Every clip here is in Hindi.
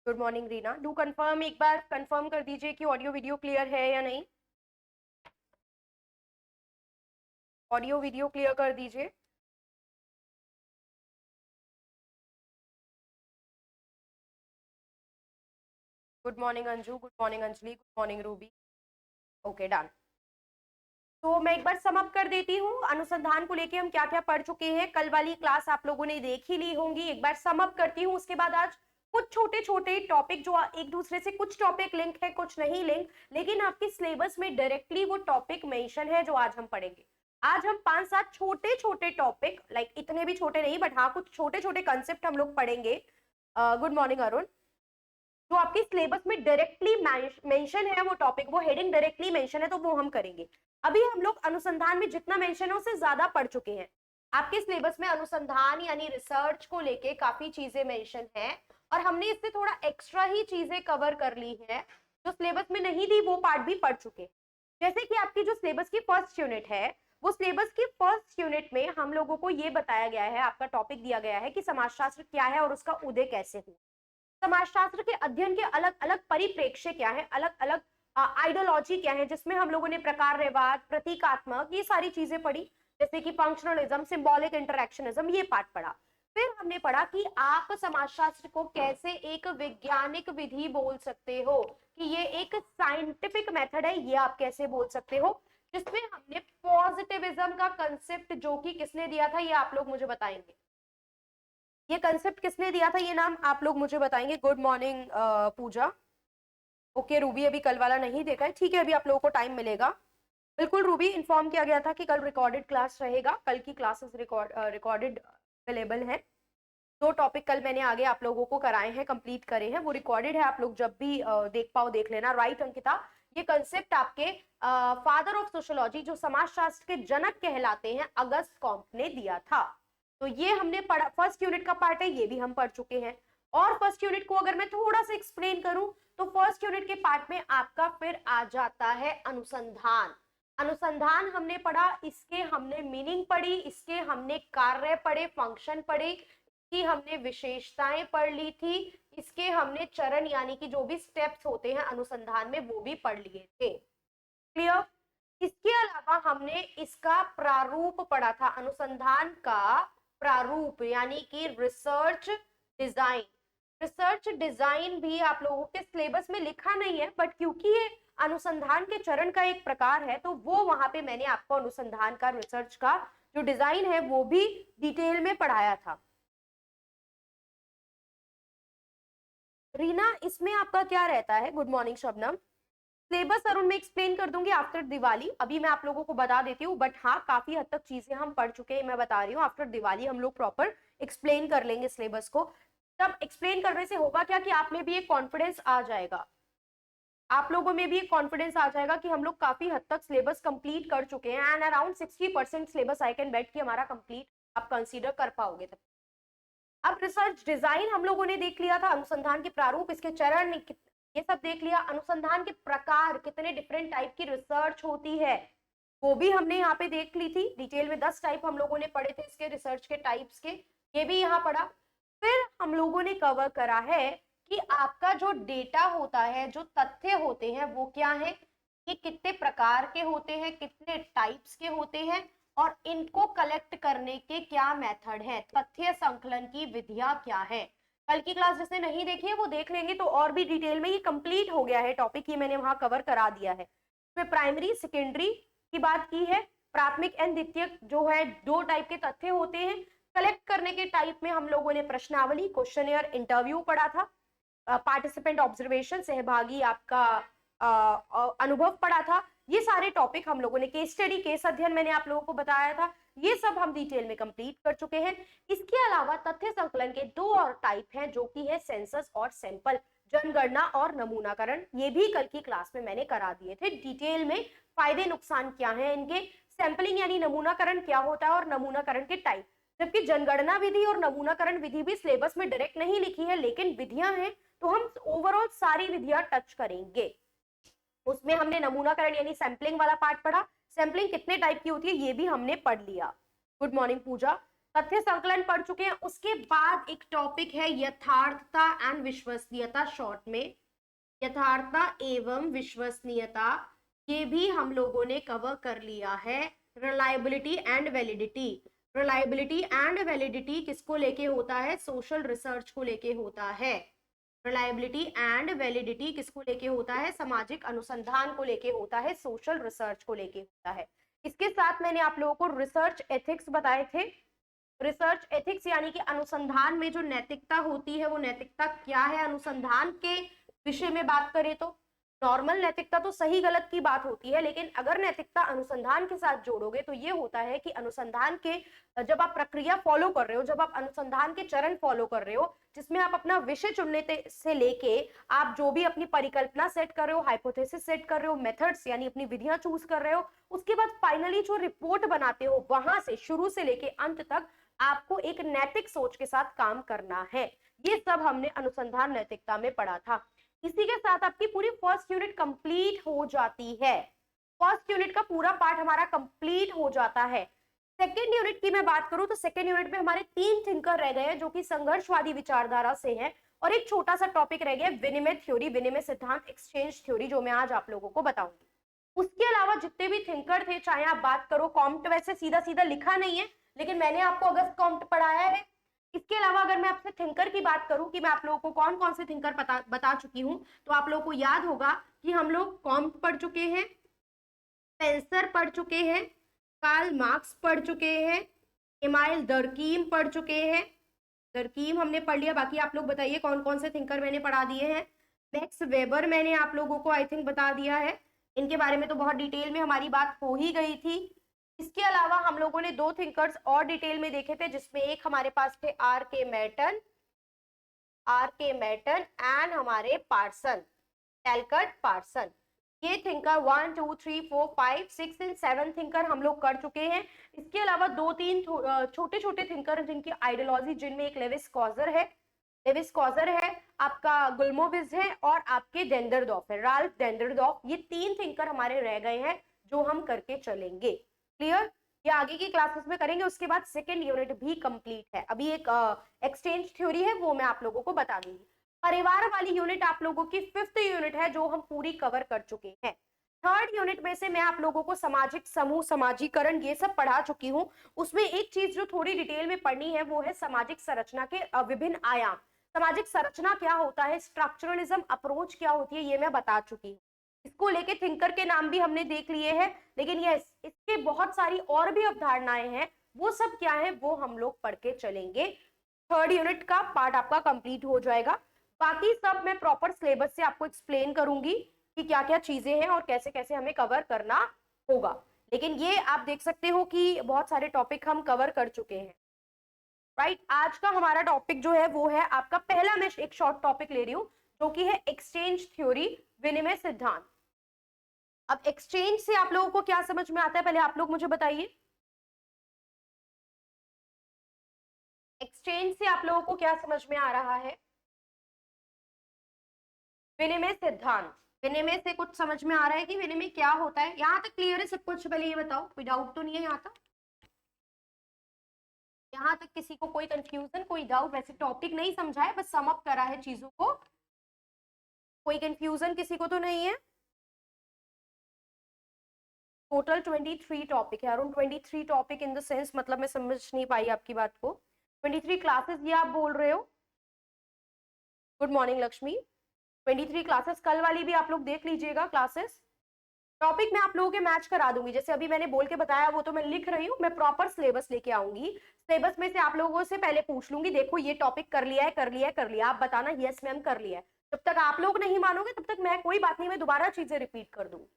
Good morning Reena. Do confirm, एक बार कंफर्म कर दीजिए कि ऑडियो वीडियो क्लियर है या नहीं। ऑडियो वीडियो क्लियर कर दीजिए। Good morning Anju, good morning Anjali, good morning Ruby. Okay done. तो मैं एक बार सम अप कर देती हूँ अनुसंधान को लेके हम क्या क्या पढ़ चुके हैं। कल वाली क्लास आप लोगों ने देख ही ली होंगी। एक बार सम अप करती हूँ, उसके बाद आज कुछ छोटे छोटे टॉपिक जो एक दूसरे से कुछ टॉपिक लिंक है कुछ नहीं लिंक, लेकिन आपके सिलेबस में डायरेक्टली वो टॉपिक मेंशन है जो आज हम पढ़ेंगे। आज हम 5-7 छोटे छोटे टॉपिक, लाइक इतने भी छोटे नहीं बट हाँ कुछ छोटे छोटे कंसेप्ट हम लोग पढ़ेंगे। Good morning Arun. जो आपके सिलेबस में डायरेक्टली मेंशन है वो टॉपिक, वो हेडिंग डायरेक्टली मेंशन है तो वो हम करेंगे। अभी हम लोग अनुसंधान में जितना मेंशन है उससे ज्यादा पढ़ चुके हैं। आपके सिलेबस में अनुसंधान यानी रिसर्च को लेके काफी चीजें मेंशन है और हमने इससे थोड़ा एक्स्ट्रा ही चीजें कवर कर ली है। जो सिलेबस में नहीं थी वो पार्ट भी पढ़ चुके। जैसे कि आपकी जो सिलेबस की फर्स्ट यूनिट है, वो सिलेबस की फर्स्ट यूनिट में हम लोगों को ये बताया गया है, आपका टॉपिक दिया गया है कि समाजशास्त्र क्या है और उसका उदय कैसे हुआ। समाजशास्त्र के अध्ययन के अलग अलग परिप्रेक्ष्य क्या है, अलग अलग आइडियोलॉजी क्या है, जिसमें हम लोगों ने प्रकारवाद, प्रतीकात्मक, ये सारी चीजें पढ़ी। जैसे कि फंक्शनलिज्म, सिंबॉलिक इंटरैक्शनिज्म, ये पार्ट पढ़ा। फिर हमने पढ़ा कि आप समाजशास्त्र को कैसे एक वैज्ञानिक विधि बोल सकते हो, कि ये एक साइंटिफिक मेथड है, ये आप कैसे बोल सकते हो। जिसमें हमने पॉजिटिविज्म का कंसेप्ट, जो कि किसने दिया था ये आप लोग मुझे बताएंगे। ये कंसेप्ट किसने दिया था, ये नाम आप लोग मुझे बताएंगे। गुड मॉर्निंग पूजा। ओके रूबी, अभी कल वाला नहीं देखा है, ठीक है, अभी आप लोगों को टाइम मिलेगा। बिल्कुल रूबी, इन्फॉर्म किया गया था कि कल रिकॉर्डेड क्लास रहेगा। कल की क्लासेस रिकॉर्डेड अवेलेबल है। 2 टॉपिक कल मैंने आगे आप लोगों को कराए हैं, कंप्लीट करे हैं, वो रिकॉर्डेड है। आप लोग जब भी देख पाओ देख लेना। राइट अंकिता, ये कंसेप्ट आपके फादर ऑफ सोशियोलॉजी, जो समाजशास्त्र के जनक कहलाते हैं, अगस्त कॉम्प ने दिया था। तो ये हमने पढ़ा, फर्स्ट यूनिट का पार्ट है, ये भी हम पढ़ चुके हैं। और फर्स्ट यूनिट को अगर मैं थोड़ा सा एक्सप्लेन करूं तो फर्स्ट यूनिट के पार्ट में आपका फिर आ जाता है अनुसंधान। अनुसंधान हमने पढ़ा, इसके हमने मीनिंग पढ़ी, इसके हमने कार्य पढ़े, फंक्शन पढ़े, इसकी हमने विशेषताएं पढ़ ली थी, इसके हमने चरण यानी कि जो भी स्टेप्स होते हैं अनुसंधान में वो भी पढ़ लिए थे। क्लियर। इसके अलावा हमने इसका प्रारूप पढ़ा था, अनुसंधान का प्रारूप यानी कि रिसर्च डिजाइन। रिसर्च डिजाइन भी आप लोगों के सिलेबस में लिखा नहीं है, बट क्योंकि ये अनुसंधान के चरण का एक प्रकार है तो वो वहां पे मैंने आपको अनुसंधान का, रिसर्च का जो डिजाइन है वो भी डिटेल में पढ़ाया था। रीना, इसमें आपका क्या रहता है? Good morning Shabnam. Syllabus Arun में एक्सप्लेन कर दूंगी आफ्टर दिवाली, अभी मैं आप लोगों को बता देती हूँ, बट हाँ काफी हद तक चीजें हम पढ़ चुके हैं। मैं बता रही हूँ आफ्टर दिवाली हम लोग प्रॉपर एक्सप्लेन कर लेंगे सिलेबस को। तब एक्सप्लेन करने से होगा क्या कि आप में भी एक कॉन्फिडेंस आ जाएगा, आप लोगों में भी एक कॉन्फिडेंस आ जाएगा कि हम लोग काफी हद तक सिलेबस कंप्लीट कर चुके हैं। And around 60% syllabus I can bet कि हमारा कंप्लीट आप कंसीडर कर पाओगे तब। अब रिसर्च डिजाइन हम लोगों ने देख लिया था, अनुसंधान के प्रारूप, इसके चरण, ये सब देख लिया। अनुसंधान के प्रकार, कितने डिफरेंट टाइप की रिसर्च होती है वो भी हमने यहाँ पे देख ली थी डिटेल में। 10 टाइप हम लोगों ने पढ़े थे इसके रिसर्च के टाइप्स के, ये भी यहाँ पढ़ा। फिर हम लोगों ने कवर करा है कि आपका जो डेटा होता है, जो तथ्य होते हैं वो क्या है, ये कितने प्रकार के होते हैं, कितने टाइप्स के होते हैं और इनको कलेक्ट करने के क्या मेथड है, तथ्य संकलन की विधियां क्या है। कल की क्लास जिसने नहीं देखी है वो देख लेंगे तो और भी डिटेल में ये कंप्लीट हो गया है टॉपिक, ये मैंने वहां कवर करा दिया है। फिर प्राइमरी सेकेंडरी की बात की है, प्राथमिक एंड द्वितीयक जो है 2 टाइप के तथ्य होते हैं। कलेक्ट करने के टाइप में हम लोगों ने प्रश्नावली, क्वेश्चनियर, इंटरव्यू पढ़ा था, पार्टिसिपेंट ऑब्जर्वेशन, सहभागी आपका अनुभव पढ़ा था। ये सारे टॉपिक हम लोगों ने, केस स्टडी, केस अध्ययन मैंने आप लोगों को बताया था, ये सब हम डिटेल में कंप्लीट कर चुके हैं। इसके अलावा तथ्य संकलन के 2 और टाइप हैं जो कि है सेंसस और सैंपल, जनगणना और नमूनाकरण। ये भी कल की क्लास में मैंने करा दिए थे डिटेल में, फायदे नुकसान क्या है इनके, सैंपलिंग यानी नमूनाकरण क्या होता है और नमूनाकरण के टाइप। जबकि जनगणना विधि और नमूनाकरण विधि भी सिलेबस में डायरेक्ट नहीं लिखी है लेकिन विधियां हैं, तो हम ओवरऑल सारी विधियां टच करेंगे। उसमें हमने नमूनाकरण यानी सैंपलिंग वाला पार्ट पढ़ा, सैंपलिंग कितने टाइप की होती है ये भी हमने पढ़ लिया। गुड मॉर्निंग पूजा। तथ्य संकलन पढ़ चुके हैं। उसके बाद एक टॉपिक है यथार्थता एंड विश्वसनीयता, शॉर्ट में यथार्थता एवं विश्वसनीयता, ये भी हम लोगों ने कवर कर लिया है। Reliability and validity, reliability and validity किसको लेके होता है? सोशल रिसर्च को लेके होता है। रिलायबिलिटी एंड वैलिडिटी किसको लेके होता है? सामाजिक अनुसंधान को लेके होता है, सोशल रिसर्च को लेके होता है। इसके साथ मैंने आप लोगों को रिसर्च एथिक्स बताए थे। रिसर्च एथिक्स यानी कि अनुसंधान में जो नैतिकता होती है वो नैतिकता क्या है? अनुसंधान के विषय में बात करें तो नॉर्मल नैतिकता तो सही गलत की बात होती है, लेकिन अगर नैतिकता अनुसंधान के साथ जोड़ोगे तो ये होता है कि अनुसंधान के जब आप प्रक्रिया फॉलो कर रहे हो, जब आप अनुसंधान के चरण फॉलो कर रहे हो, जिसमें आप अपना विषय चुनने से लेके आप जो भी अपनी परिकल्पना सेट कर रहे हो, हाइपोथेसिस सेट कर रहे हो, मेथड्स यानी अपनी विधियां चूज कर रहे हो, उसके बाद फाइनली जो रिपोर्ट बनाते हो, वहां से शुरू से लेके अंत तक आपको एक नैतिक सोच के साथ काम करना है। ये सब हमने अनुसंधान नैतिकता में पढ़ा था। इसी के साथ आपकी पूरी फर्स्ट यूनिट कंप्लीट हो जाती है। फर्स्ट यूनिट का पूरा पार्ट हमारा कंप्लीट हो जाता है। सेकेंड यूनिट की मैं बात करूं तो सेकेंड यूनिट में हमारे 3 थिंकर रह गए हैं जो कि संघर्षवादी विचारधारा से हैं, और एक छोटा सा टॉपिक रह गया विनिमय थ्योरी, विनिमय सिद्धांत, एक्सचेंज थ्योरी, जो मैं आज आप लोगों को बताऊंगी। उसके अलावा जितने भी थिंकर थे, चाहे आप बात करो कॉम्ट, वैसे सीधा सीधा लिखा नहीं है लेकिन मैंने आपको अगस्त कॉम्ट पढ़ाया है। इसके अलावा अगर मैं आपसे थिंकर की बात करूं कि मैं आप लोगों को कौन कौन से थिंकर बता चुकी हूं, तो आप लोगों को याद होगा कि हम लोग कॉम्ट पढ़ चुके हैं, स्पेंसर पढ़ चुके हैं, कार्ल मार्क्स पढ़ चुके हैं, इमाइल दर्कीम पढ़ चुके हैं। दर्कीम हमने पढ़ लिया। बाकी आप लोग बताइए कौन कौन से थिंकर मैंने पढ़ा दिए हैं। मैक्स वेबर मैंने आप लोगों को आई थिंक बता दिया है। इनके बारे में तो बहुत डिटेल में हमारी बात हो ही गई थी। इसके अलावा हम लोगों ने 2 थिंकर्स और डिटेल में देखे थे, जिसमें एक हमारे पास थे आर के मैटन एंड हमारे पार्सन, टैलकट पार्सन। ये थिंकर 1 2 3 4 5 6 एंड 7 थिंकर हम लोग कर चुके हैं। इसके अलावा 2-3 छोटे छोटे थिंकर जिनकी आइडियोलॉजी, जिनमें एक लेविस कॉजर है, आपका गुल्मोविज है और आपके डेंडरडॉफ है, राल्फ डेंडरडॉफ। ये 3 थिंकर हमारे रह गए हैं जो हम करके चलेंगे। क्लियर? ये आगे की क्लासेस में करेंगे। उसके बाद सेकेंड यूनिट भी कंप्लीट है। अभी एक एक्सचेंज थ्योरी है, वो मैं आप लोगों को बता दूंगी। परिवार वाली यूनिट आप लोगों की 5th यूनिट है जो हम पूरी कवर कर चुके हैं। थर्ड यूनिट में से मैं आप लोगों को सामाजिक समूह, समाजीकरण, ये सब पढ़ा चुकी हूँ। उसमें एक चीज जो थोड़ी डिटेल में पढ़नी है वो है सामाजिक संरचना के विभिन्न आयाम। सामाजिक संरचना क्या होता है, स्ट्रक्चरलिज्म अप्रोच क्या होती है, ये मैं बता चुकी हूँ। इसको लेके थिंकर के नाम भी हमने देख लिए हैं, लेकिन यस, इसके बहुत सारी और भी अवधारणाएं हैं। वो सब क्या है वो हम लोग पढ़ के चलेंगे। थर्ड यूनिट का पार्ट आपका कंप्लीट हो जाएगा। बाकी सब मैं प्रॉपर सिलेबस से आपको एक्सप्लेन करूंगी कि क्या क्या चीजें हैं और कैसे कैसे हमें कवर करना होगा। लेकिन ये आप देख सकते हो कि बहुत सारे टॉपिक हम कवर कर चुके हैं। राइट? आज का हमारा टॉपिक जो है वो है आपका पहला, मैं एक शॉर्ट टॉपिक ले रही हूँ जो कि है एक्सचेंज थ्योरी, विनिमय सिद्धांत। अब एक्सचेंज से आप लोगों को क्या समझ में आता है, पहले आप लोग मुझे बताइए। एक्सचेंज से आप लोगों को क्या समझ में आ रहा है? विनिमय सिद्धांत, विनिमय से कुछ समझ में आ रहा है कि विनिमय क्या होता है? यहाँ तक क्लियर है सब कुछ? पहले ये बताओ, कोई डाउट तो नहीं है यहाँ तक? यहाँ तक किसी को कोई कंफ्यूजन, कोई डाउट? वैसे टॉपिक नहीं समझा है, बस सम अप करा है चीजों को। कोई कंफ्यूजन किसी को तो नहीं है? टोटल 23 टॉपिक है, around 23 topic in the sense, मतलब मैं समझ नहीं पाई आपकी बात को। 23 क्लासेस ये आप बोल रहे हो? Good morning Lakshmi. 23 क्लासेस, कल वाली भी आप लोग देख लीजिएगा क्लासेस। टॉपिक मैं आप लोगों के मैच करा दूंगी, जैसे अभी मैंने बोल के बताया वो तो मैं लिख रही हूँ। मैं प्रॉपर सिलेबस लेके आऊंगी। सिलेबस में से आप लोगों से पहले पूछ लूंगी, देखो ये टॉपिक कर लिया है, कर लिया है, कर लिया, आप बताना यस मैम कर लिया है। जब तक आप लोग नहीं मानोगे तब तक मैं, कोई बात नहीं, मैं दोबारा चीजें रिपीट कर दूंगी।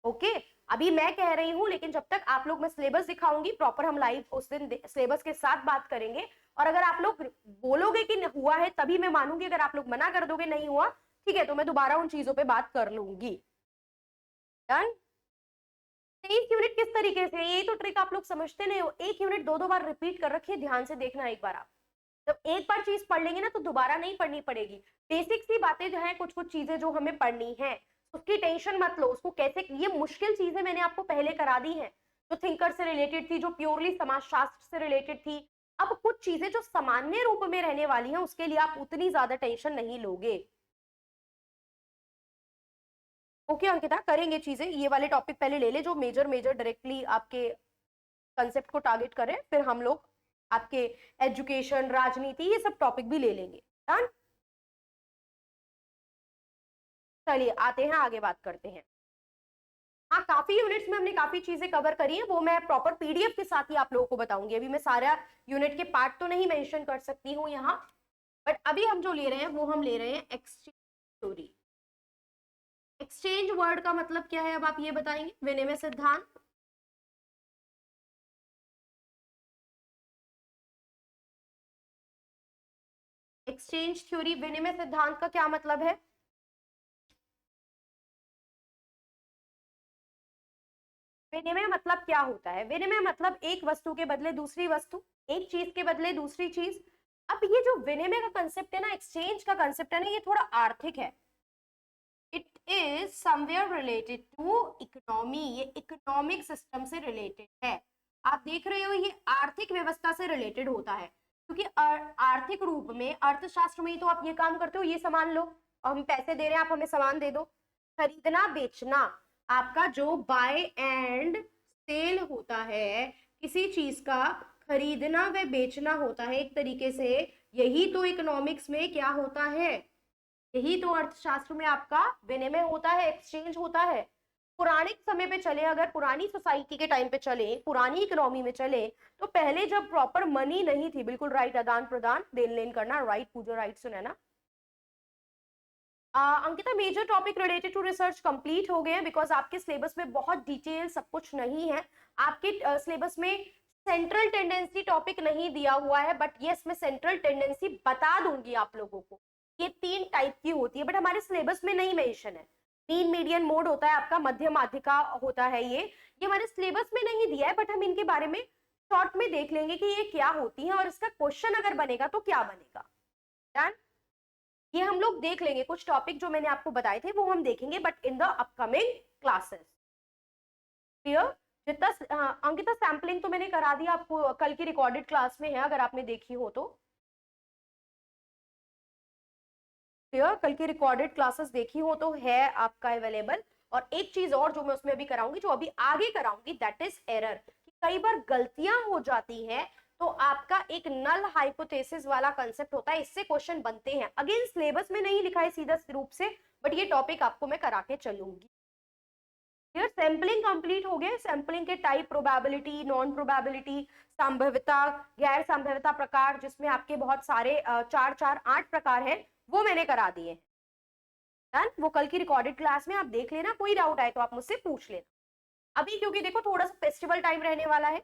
ओके? अभी मैं कह रही हूँ, लेकिन जब तक आप लोग, मैं सिलेबस दिखाऊंगी प्रॉपर, हम लाइव उस दिन सिलेबस के साथ बात करेंगे। और अगर आप लोग बोलोगे कि हुआ है तभी मैं मानूंगी, अगर आप लोग मना कर दोगे नहीं हुआ, ठीक है, तो मैं दोबारा उन चीजों पे बात कर लूंगी। डन? एक यूनिट किस तरीके से, यही तो ट्रिक आप लोग समझते नहीं हो। एक यूनिट 2-2 बार रिपीट कर रखिए, ध्यान से देखना एक बार। आप जब एक बार चीज पढ़ लेंगे ना तो दोबारा नहीं पढ़नी पड़ेगी। बेसिक सी बातें जो है, कुछ कुछ चीजें जो हमें पढ़नी है, उसकी टेंशन मत लो। उसको कैसे, ये मुश्किल चीजें मैंने आपको पहले करा दी है, जो थिंकर से रिलेटेड थी, जो प्योरली समाजशास्त्र से रिलेटेड थी, अब कुछ चीजें जो सामान्य रूप में रहने वाली हैं उसके लिए आप उतनी ज्यादा टेंशन नहीं लोगे। ओके अंकिता, करेंगे चीजें, ये वाले टॉपिक पहले ले ले जो मेजर मेजर डायरेक्टली आपके कंसेप्ट को टारगेट करें, फिर हम लोग आपके एजुकेशन, राजनीति, ये सब टॉपिक भी ले लेंगे। डन। चलिए आते हैं, आगे बात करते हैं। हाँ, काफी यूनिट्स में हमने काफी चीजें कवर करी हैं, वो मैं प्रॉपर पीडीएफ के साथ ही आप लोगों को बताऊंगी। अभी मैं सारा यूनिट के पार्ट तो नहीं मेंशन कर सकती हूँ यहाँ, बट अभी हम जो ले रहे हैं वो हम ले रहे हैं एक्सचेंज थ्योरी। एक्सचेंज वर्ड का मतलब क्या है अब आप ये बताएंगे? विनिमय सिद्धांत। एक्सचेंज थ्योरी, विनिमय सिद्धांत का क्या मतलब है? विनिमय मतलब क्या होता है? विनिमय मतलब एक वस्तु के बदले दूसरी वस्तु, एक चीज के बदले दूसरी चीज। अब ये जो विनिमय का कंसेप्ट है ना, एक्सचेंज का कंसेप्ट है ना, ये थोड़ा आर्थिक है। It is somewhere related to economy, ये इकोनॉमिक सिस्टम से रिलेटेड है। आप देख रहे हो, ये आर्थिक व्यवस्था से रिलेटेड होता है, क्योंकि आर्थिक रूप में, अर्थशास्त्र में ही तो आप ये काम करते हो। ये सामान लो, हम पैसे दे रहे हैं, आप हमें सामान दे दो। खरीदना बेचना, आपका जो बाय एंड सेल होता है, किसी चीज का खरीदना व बेचना होता है एक तरीके से, यही तो इकोनॉमिक्स में क्या होता है, यही तो अर्थशास्त्र में आपका विनिमय होता है, एक्सचेंज होता है। पुराने समय पे चले, अगर पुरानी सोसाइटी के टाइम पे चले, पुरानी इकोनॉमी में चले, तो पहले जब प्रॉपर मनी नहीं थी, बिल्कुल राइट, आदान प्रदान, देन लेन करना, राइट, पूजा राइट सुना ना। Ankita, major topic related to research complete हो गए हैं, बिकॉज आपके सिलेबस में बहुत डिटेल सब कुछ नहीं है। आपके सिलेबस में सेंट्रल टेंडेंसी टॉपिक नहीं दिया हुआ है, बट यस मैं सेंट्रल टेंडेंसी बता दूंगी आप लोगों को। ये 3 टाइप की होती है, बट हमारे सिलेबस में नहीं मेंशन है। मीन, मीडियन, मोड होता है आपका, मध्य माध्यिका होता है ये हमारे सिलेबस में नहीं दिया है, बट हम इनके बारे में शॉर्ट में देख लेंगे कि ये क्या होती है और इसका क्वेश्चन अगर बनेगा तो क्या बनेगा। डन। ये हम लोग देख लेंगे, कुछ टॉपिक जो मैंने आपको बताए थे वो हम देखेंगे, but in the upcoming classes. Clear? जितना अंकिता सैम्पलिंग तो मैंने करा दिया आपको, कल की रिकॉर्डेड क्लास में है, अगर आपने देखी हो तो। क्लियर? कल की रिकॉर्डेड क्लासेस देखी हो तो है आपका अवेलेबल। और एक चीज और जो मैं उसमें अभी कराऊंगी, जो अभी आगे कराऊंगी, दैट इज एरर। कई बार गलतियां हो जाती हैं, तो आपका एक नल हाइपोथेसिस वाला कंसेप्ट होता है, इससे क्वेश्चन बनते हैं। अगेन सिलेबस में नहीं लिखा है सीधा रूप से, बट ये टॉपिक आपको मैं करा के चलूंगी। यार सैंपलिंग कंप्लीट हो गया। सैंपलिंग के टाइप, प्रोबेबिलिटी, नॉन प्रोबेबिलिटी, संभाव्यता, गैर संभाव्यता प्रकार, जिसमें आपके बहुत सारे 4 4 8 प्रकार हैं, वो मैंने करा दिए। डन। वो कल की रिकॉर्डेड क्लास में आप देख लेना, कोई डाउट आए तो आप मुझसे पूछ लेना। अभी क्योंकि देखो थोड़ा सा फेस्टिवल टाइम रहने वाला है,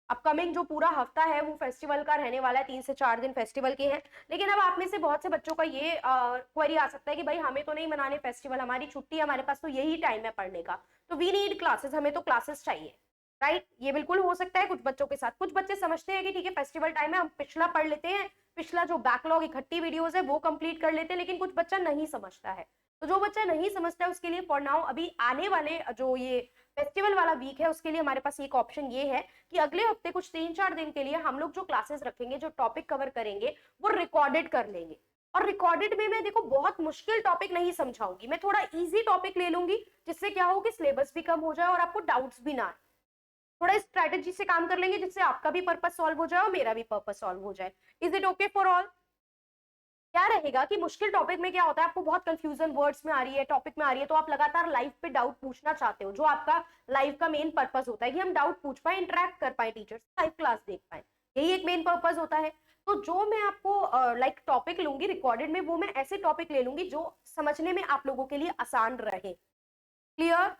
अपकमिंग जो पूरा हफ्ता है वो फेस्टिवल का रहने वाला है, 3 से 4 दिन फेस्टिवल के हैं। लेकिन अब आप में से बहुत से बच्चों का ये क्वेरी आ सकता है कि भाई हमें तो नहीं मनाने फेस्टिवल, हमारी छुट्टी है, हमारे पास तो यही टाइम है पढ़ने का, तो वी नीड क्लासेस, हमें तो क्लासेस चाहिए। राइट, ये बिल्कुल हो सकता है कुछ बच्चों के साथ। कुछ बच्चे समझते हैं कि ठीक है फेस्टिवल टाइम है, हम पिछला पढ़ लेते हैं, पिछला जो बैकलॉग इकट्ठी वीडियोस है वो कंप्लीट कर लेते हैं, लेकिन कुछ बच्चा नहीं समझता है। तो जो बच्चा नहीं समझता है उसके लिए फॉर नाउ, अभी आने वाले जो ये फेस्टिवल वाला वीक है, उसके लिए हमारे पास एक ऑप्शन ये है कि अगले हफ्ते कुछ 3 4 दिन के लिए हम लोग जो क्लासेस रखेंगे, जो टॉपिक कवर करेंगे, वो रिकॉर्डेड कर लेंगे। और रिकॉर्डेड में मैं देखो बहुत मुश्किल टॉपिक नहीं समझाऊंगी, मैं थोड़ा इजी टॉपिक ले लूंगी, जिससे क्या हो कि सिलेबस भी कम हो जाए और आपको डाउट्स भी ना आए। थोड़ा स्ट्रेटेजी से काम कर लेंगे, जिससे आपका भी पर्पस सॉल्व हो जाए और मेरा भी पर्पस सॉल्व हो जाए। Is it okay for all? क्या रहेगा कि मुश्किल टॉपिक में क्या होता है, आपको बहुत कंफ्यूजन वर्ड्स में आ रही है, टॉपिक में आ रही है, तो आप लगातार लाइव पे डाउट पूछना चाहते हो, जो आपका लाइव का मेन पर्पस होता है कि हम डाउट पूछ पाए, इंटरेक्ट कर पाए टीचर से, लाइव क्लास देख पाए, यही एक मेन पर्पस होता है। तो जो मैं आपको लाइक टॉपिक लूंगी रिकॉर्डेड में, वो मैं ऐसे टॉपिक ले लूंगी जो समझने में आप लोगों के लिए आसान रहे। क्लियर?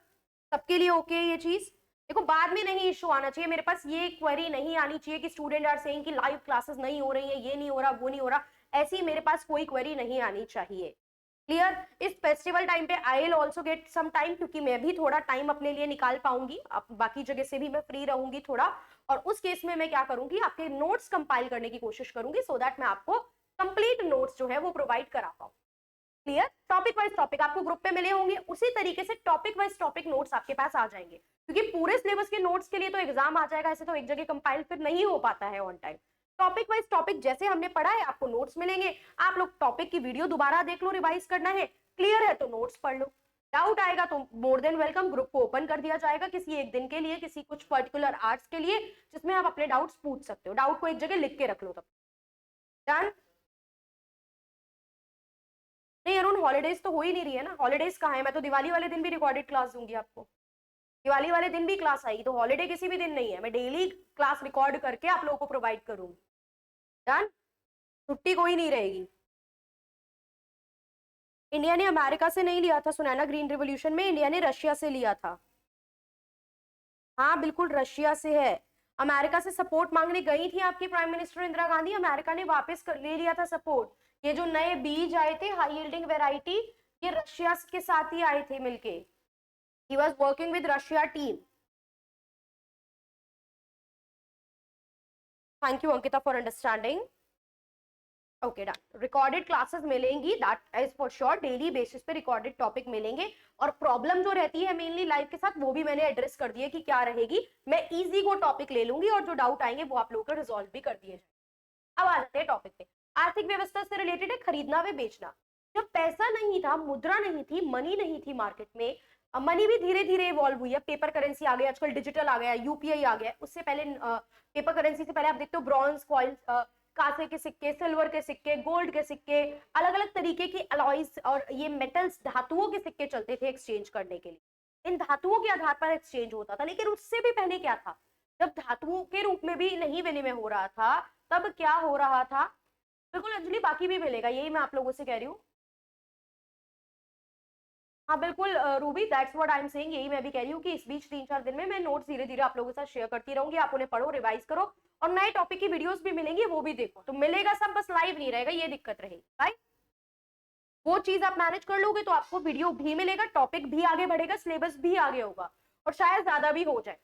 सबके लिए ओके ये चीज? देखो बाद में नहीं इशू आना चाहिए, मेरे पास ये क्वेरी नहीं आनी चाहिए कि स्टूडेंट आर सेइंग कि लाइव क्लासेस नहीं हो रही है, ये नहीं हो रहा, वो नहीं हो रहा, ऐसी मेरे पास कोई क्वेरी नहीं आनी चाहिए। क्लियर? इस फेस्टिवल टाइम पे I will also get some time, क्योंकि मैं भी थोड़ा टाइम अपने लिए निकाल पाऊंगी, अब बाकी जगह से भी मैं फ्री रहूंगी थोड़ा, और उस केस में मैं क्या करूंगी, आपके नोट्स कंपाइल करने की कोशिश करूंगी, सो दैट मैं आपको कंप्लीट नोट्स जो है वो प्रोवाइड करा पाऊँ। क्लियर? टॉपिक वाइज टॉपिक आपको ग्रुप पे मिले होंगे, उसी तरीके से टॉपिक वाइज टॉपिक नोट्स आपके पास आ जाएंगे, क्योंकि पूरे सिलेबस के नोट्स के लिए तो एग्जाम आ जाएगा, ऐसे तो एक जगह कंपाइल फिर नहीं हो पाता है on time. Topic wise topic जैसे हमने पढ़ा है आपको नोट्स मिलेंगे, आप लोग टॉपिक की वीडियो दोबारा देख लो, रिवाइज करना है, क्लियर है तो नोट्स पढ़ लो, डाउट आएगा तो मोर देन वेलकम, ग्रुप को ओपन कर दिया जाएगा किसी एक दिन के लिए, किसी कुछ पर्टिकुलर आर्ट्स के लिए, जिसमें आप अपने डाउट्स पूछ सकते हो, डाउट को एक जगह लिख के रख लो तब। डन। नहीं अरुण हॉलीडेज तो हो ही नहीं रही है ना, हॉलीडेज कहाँ है, मैं तो दिवाली वाले दिन भी रिकॉर्डेड क्लास दूंगी आपको, दिवाली वाले दिन भी क्लास आएगी, तो हॉलीडे किसी भी दिन नहीं है, मैं डेली क्लास रिकॉर्ड करके आप लोगों को प्रोवाइड करूंगी। डन, छुट्टी कोई नहीं रहेगी। इंडिया ने अमेरिका से नहीं लिया था सुनैना ग्रीन रिवॉल्यूशन में, इंडिया ने रशिया से लिया था। हाँ बिल्कुल रशिया से है, अमेरिका से सपोर्ट मांगने गई थी आपकी prime minister Indira Gandhi, America ने वापस कर ले लिया था सपोर्ट। ये जो नए बीज आए थे हाई यील्डिंग वेराइटी, ये रशिया के साथ ही आए थे मिलके, he was working with Russia team. Thank you Ankita for understanding. Okay done, recorded classes मिलेंगी, that is for sure, daily basis पे रिकॉर्डेड टॉपिक मिलेंगे, और प्रॉब्लम जो रहती है मेनली लाइव के साथ वो भी मैंने एड्रेस कर दी है कि क्या रहेगी, मैं इजी को टॉपिक ले लूंगी और जो डाउट आएंगे वो आप लोगों को रिजॉल्व भी कर दिए जाए। अब आ जाते हैं टॉपिक पे, आर्थिक व्यवस्था से रिलेटेड है खरीदना व बेचना। जब पैसा नहीं था, मुद्रा नहीं थी, मनी नहीं थी मार्केट में, मनी भी धीरे धीरे इवॉल्व हुई है, पेपर करेंसी आ गया, आजकल डिजिटल आ गया, यूपीआई आ गया, उससे पहले पेपर करेंसी से पहले आप देखते हो ब्रॉन्ज कॉइल, कांसे के सिक्के, सिल्वर के सिक्के, गोल्ड के सिक्के, अलग अलग तरीके की अलॉयज और ये मेटल्स धातुओं के सिक्के चलते थे एक्सचेंज करने के लिए, इन धातुओं के आधार पर एक्सचेंज होता था। लेकिन उससे भी पहले क्या था, जब धातुओं के रूप में भी नहीं विनिमय हो रहा था, तब क्या हो रहा था, बिल्कुल अंजलि बाकी भी मिलेगा, यही मैं आप लोगों से कह रही हूँ। हाँ बिल्कुल Ruby, that's what I am saying, यही मैं भी कह रही हूँ कि इस बीच 3-4 दिन में मैं नोट्स धीरे धीरे आप लोगों के साथ शेयर करती रहूंगी, आप उन्हें पढ़ो, रिवाइज करो, और नए टॉपिक की वीडियोस भी मिलेंगी, वो भी देखो, तो मिलेगा सब, बस लाइव नहीं रहेगा, ये दिक्कत रहेगी, राइट। वो चीज आप मैनेज कर लोगे तो आपको वीडियो भी मिलेगा, टॉपिक भी आगे बढ़ेगा, सिलेबस भी आगे होगा, और शायद ज्यादा भी हो जाए।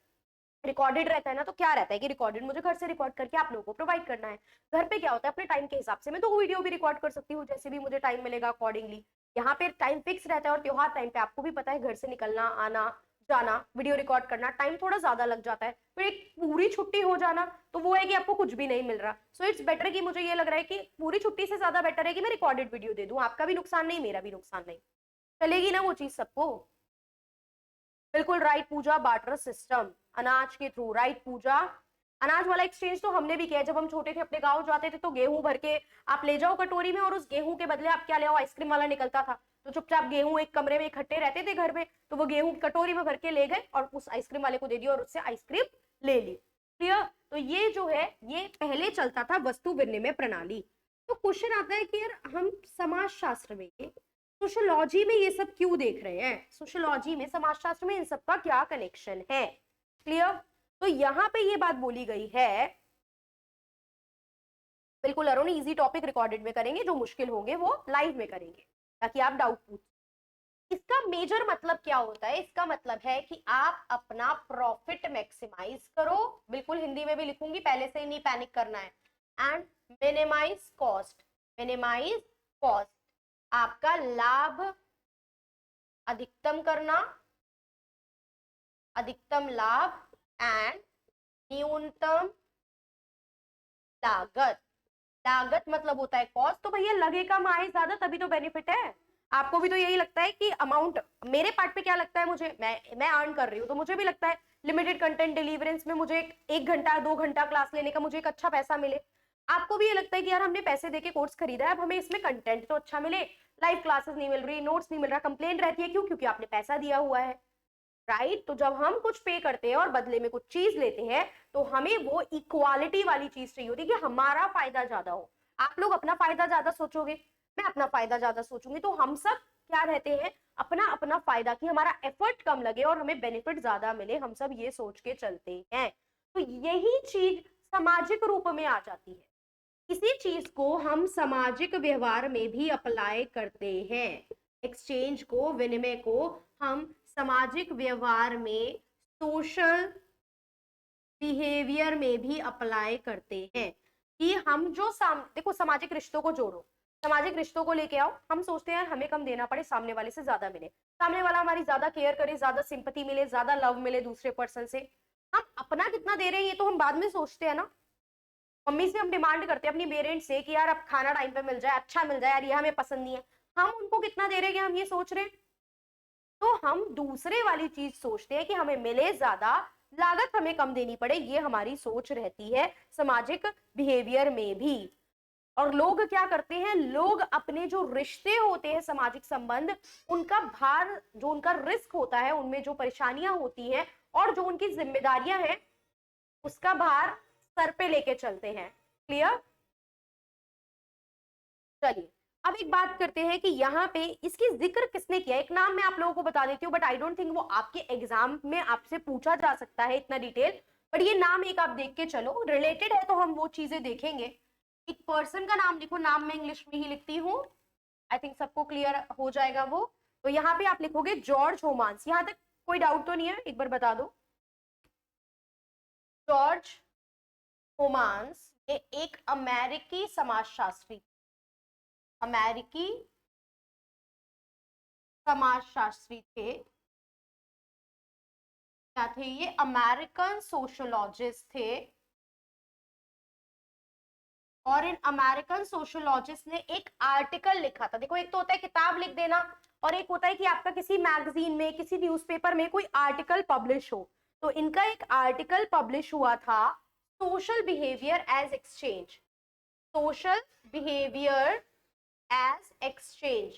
रिकॉर्डेड रहता है ना, तो क्या रहता है कि रिकॉर्डेड मुझे घर से रिकॉर्ड करके आप लोगों को प्रोवाइड करना है, घर पे क्या होता है अपने टाइम के हिसाब से मैं तो वीडियो भी रिकॉर्ड कर सकती हूँ जैसे भी मुझे टाइम मिलेगा अकॉर्डिंगली, यहाँ पे टाइम फिक्स रहता है, और त्योहार टाइम पे आपको भी पता है घर से निकलना आना जाना, वीडियो रिकॉर्ड करना, टाइम थोड़ा ज्यादा लग जाता है, फिर एक पूरी छुट्टी हो जाना तो वो है कि आपको कुछ भी नहीं मिल रहा, सो इट्स बेटर कि मुझे ये लग रहा है कि पूरी छुट्टी से ज्यादा बेटर है कि मैं रिकॉर्डेड वीडियो दे दूं, आपका भी नुकसान नहीं, मेरा भी नुकसान नहीं, चलेगी ना वो चीज सबको। बिल्कुल राइट पूजा, बार्टर सिस्टम अनाज के थ्रू, राइट पूजा, अनाज वाला एक्सचेंज तो हमने भी किया, जब हम छोटे थे अपने गांव जाते थे तो गेहूं भर के आप ले जाओ कटोरी में, और उस गेहूं के बदले आप क्या ले आओ, आइसक्रीम वाला निकलता था, तो चुपचाप गेहूं एक कमरे में इकट्ठे रहते थे घर में, तो वो गेहूं की कटोरी में भर के ले गए और उस आइसक्रीम वाले को दे दिया और उससे आइसक्रीम ले ली, क्लियर। तो ये जो है ये पहले चलता था वस्तु विनिमय प्रणाली। तो क्वेश्चन आता है कि यार हम समाज शास्त्र में सोशियोलॉजी में ये सब क्यों देख रहे हैं, सोशियोलॉजी में समाजशास्त्र में इन सब का क्या कनेक्शन है, क्लियर। तो यहाँ पे ये बात बोली गई है, बिल्कुल अरुण इजी टॉपिक रिकॉर्डेड में करेंगे, जो मुश्किल होंगे वो लाइव में करेंगे ताकि आप डाउट पूछ। इसका मेजर मतलब क्या होता है, इसका मतलब है कि आप अपना प्रॉफिट मैक्सिमाइज करो, बिल्कुल हिंदी में भी लिखूंगी, पहले से ही नहीं पैनिक करना है, and minimise cost, minimise cost, आपका लाभ अधिकतम करना, अधिकतम लाभ एंड न्यूनतम लागत, लागत मतलब होता है कॉस्ट, तो भैया लगे कम आए ज्यादा तभी तो बेनिफिट है, आपको भी तो यही लगता है कि अमाउंट, मेरे पार्ट पे क्या लगता है मुझे, मैं अर्न कर रही हूँ तो मुझे भी लगता है लिमिटेड कंटेंट डिलीवरेंस में मुझे 1 घंटा 2 घंटा क्लास लेने का मुझे एक अच्छा पैसा मिले, आपको भी ये लगता है कि यार हमने पैसे देके कोर्स खरीदा है, अब हमें इसमें कंटेंट तो अच्छा मिले, लाइव क्लासेस नहीं मिल रही, नोट्स नहीं मिल रहा, कंप्लेंट रहती है, क्यों, क्योंकि आपने पैसा दिया हुआ है, राइट। तो जब हम कुछ पे करते हैं और बदले में कुछ चीज लेते हैं तो हमें वो इक्वालिटी वाली चीज चाहिए होती है कि हमारा फायदा ज्यादा हो, आप लोग अपना फायदा ज्यादा सोचोगे, मैं अपना फायदा ज्यादा सोचूंगी, तो हम सब क्या रहते हैं, अपना अपना फायदा, कि हमारा एफर्ट कम लगे और हमें बेनिफिट ज्यादा मिले, हम सब ये सोच के चलते हैं। तो यही चीज सामाजिक रूप में आ जाती है, इसी चीज को हम सामाजिक व्यवहार में भी अप्लाई करते हैं, एक्सचेंज को, विनिमय को हम सामाजिक व्यवहार में, सोशल बिहेवियर में भी अप्लाई करते हैं, कि हम जो देखो सामाजिक रिश्तों को जोड़ो, सामाजिक रिश्तों को लेके आओ, हम सोचते हैं हमें कम देना पड़े, सामने वाले से ज्यादा मिले, सामने वाला हमारी ज्यादा केयर करे, ज्यादा सिंपैथी मिले, ज्यादा लव मिले दूसरे पर्सन से, हम अपना कितना दे रहे हैं ये तो हम बाद में सोचते हैं ना, मम्मी से हम डिमांड करते हैं अपनी पेरेंट्स से कि यार अब खाना टाइम पे मिल जाए, अच्छा मिल जाए, यार ये हमें पसंद नहीं है, हम उनको कितना दे रहे हैं हम ये सोच रहे हैं? तो हम दूसरे वाली चीज सोचते हैं कि हमें मिले ज्यादा, लागत हमें कम देनी पड़े, ये हमारी सोच रहती है सामाजिक बिहेवियर में भी। और लोग क्या करते हैं, लोग अपने जो रिश्ते होते हैं, सामाजिक संबंध, उनका भार, जो उनका रिस्क होता है, उनमें जो परेशानियां होती हैं और जो उनकी जिम्मेदारियां हैं, उसका भार सर पे लेके चलते हैं। क्लियर? चलिए अब एक बात करते हैं कि यहाँ पे इसकी जिक्र किसने किया। एक नाम मैं आप लोगों को बता देती हूँ, बट आई डोंट थिंक वो आपके एग्जाम में आपसे पूछा जा सकता है इतना डिटेल, बट ये नाम एक आप देख के चलो, रिलेटेड है तो हम वो चीजें देखेंगे। एक पर्सन का नाम लिखो, नाम मैं इंग्लिश में ही लिखती हूँ, आई थिंक सबको क्लियर हो जाएगा वो। तो यहाँ पे आप लिखोगे जॉर्ज होमांस। यहाँ तक कोई डाउट तो नहीं है? एक बार बता दो। जॉर्ज होमांस ये एक अमेरिकी समाजशास्त्री, अमेरिकी समाजशास्त्री थे। क्या थे ये? अमेरिकन सोशोलॉजिस्ट थे। और इन अमेरिकन सोशोलॉजिस्ट ने एक आर्टिकल लिखा था। देखो एक तो होता है किताब लिख देना, और एक होता है कि आपका किसी मैगजीन में, किसी न्यूज़पेपर में कोई आर्टिकल पब्लिश हो। तो इनका एक आर्टिकल पब्लिश हुआ था, social behaviour as exchange, social behaviour as exchange,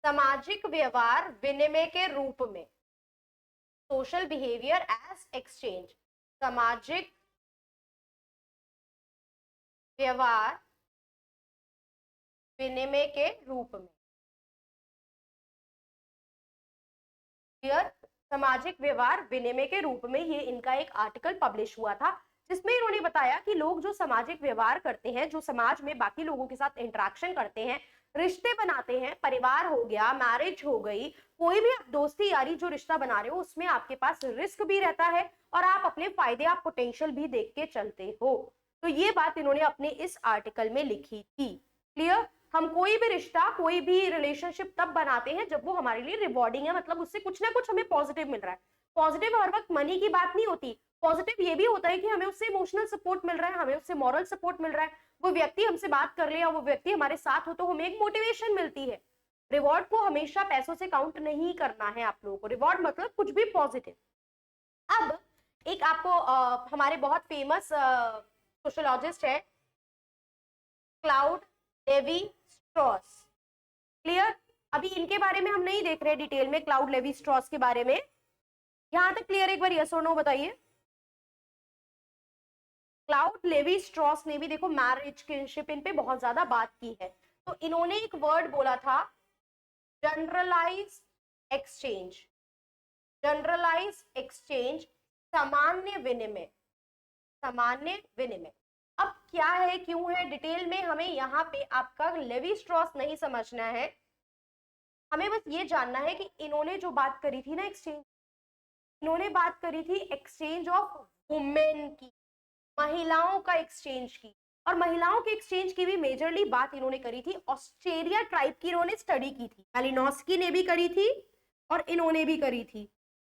सामाजिक व्यवहार विनिमय के रूप में, सोशल बिहेवियर एज एक्सचेंज, सामाजिक व्यवहार विनिमय के रूप में। क्लियर? सामाजिक व्यवहार विनिमय के रूप में ये इनका एक आर्टिकल पब्लिश हुआ था, जिसमें इन्होंने बताया कि लोग जो सामाजिक व्यवहार करते हैं, जो समाज में बाकी लोगों के साथ इंटरेक्शन करते हैं, रिश्ते बनाते हैं, परिवार हो गया, मैरिज हो गई, कोई भी आप दोस्ती यारी जो रिश्ता बना रहे हो, उसमें आपके पास रिस्क भी रहता है और आप अपने फायदे, आप पोटेंशियल भी देख के चलते हो। तो ये बात इन्होंने अपने इस आर्टिकल में लिखी थी। क्लियर? हम कोई भी रिश्ता, कोई भी रिलेशनशिप तब बनाते हैं जब वो हमारे लिए रिवॉर्डिंग है, मतलब उससे कुछ ना कुछ हमें पॉजिटिव मिल रहा है। पॉजिटिव हर वक्त मनी की बात नहीं होती, पॉजिटिव ये भी होता है कि हमें उससे इमोशनल सपोर्ट मिल रहा है, हमें उससे मॉरल सपोर्ट मिल रहा है, वो व्यक्ति हमसे बात कर ले या वो व्यक्ति हमारे साथ हो तो हमें एक मोटिवेशन मिलती है। रिवॉर्ड को हमेशा पैसों से काउंट नहीं करना है आप लोगों को, रिवॉर्ड मतलब कुछ भी पॉजिटिव। अब एक आपको हमारे बहुत फेमस सोशोलॉजिस्ट है क्लाउड लेवी स्ट्रॉस। क्लियर? अभी इनके बारे में हम नहीं देख रहे डिटेल में, क्लाउड लेवी स्ट्रॉस के बारे में। यहां तक क्लियर? एक बार यस और नो बताइए। क्लाउड लेवी स्ट्रॉस ने भी देखो मैरिज, किनशिप, इन पे बहुत ज्यादा बात की है। तो इन्होंने एक वर्ड बोला था, जनरलाइज एक्सचेंज, जनरलाइज एक्सचेंज, सामान्य विनिमय, सामान्य विनिमय। अब क्या है, क्यों है, डिटेल में हमें यहाँ पे आपका लेवी स्ट्रॉस नहीं समझना है, हमें बस ये जानना है कि इन्होंने जो बात करी थी ना एक्सचेंज, इन्होंने बात करी थी एक्सचेंज ऑफ वुमेन की, महिलाओं का एक्सचेंज की। और महिलाओं के एक्सचेंज की भी मेजरली बात इन्होंने करी थी ऑस्ट्रेलिया ट्राइब की, इन्होंने स्टडी की थी, मैलिनोस्की ने भी करी थी और इन्होंने भी करी थी।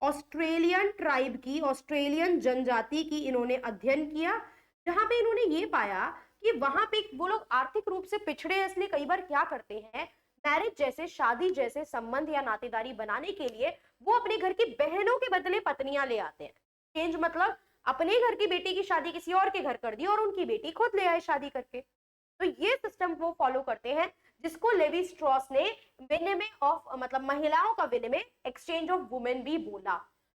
ऑस्ट्रेलियन ट्राइब की, ऑस्ट्रेलियन जनजाति की इन्होंने अध्ययन किया, जहां पे इन्होंने ये पाया कि वहां पे वो लोग आर्थिक रूप से पिछड़े हैं, इसलिए कई बार क्या करते हैं, मैरिज जैसे, शादी जैसे संबंध या नातेदारी बनाने के लिए वो अपने घर की बहनों के बदले पत्नियां ले आते हैं। चेंज मतलब अपने घर की बेटी की शादी किसी और के घर कर दी और उनकी बेटी खुद ले आए शादी करके। तो ये सिस्टम वो फॉलो करते हैं, जिसको लेवी स्ट्रॉस ने विनिमय ऑफ, मतलब महिलाओं का विनिमय, एक्सचेंज ऑफ वुमेन भी बोला।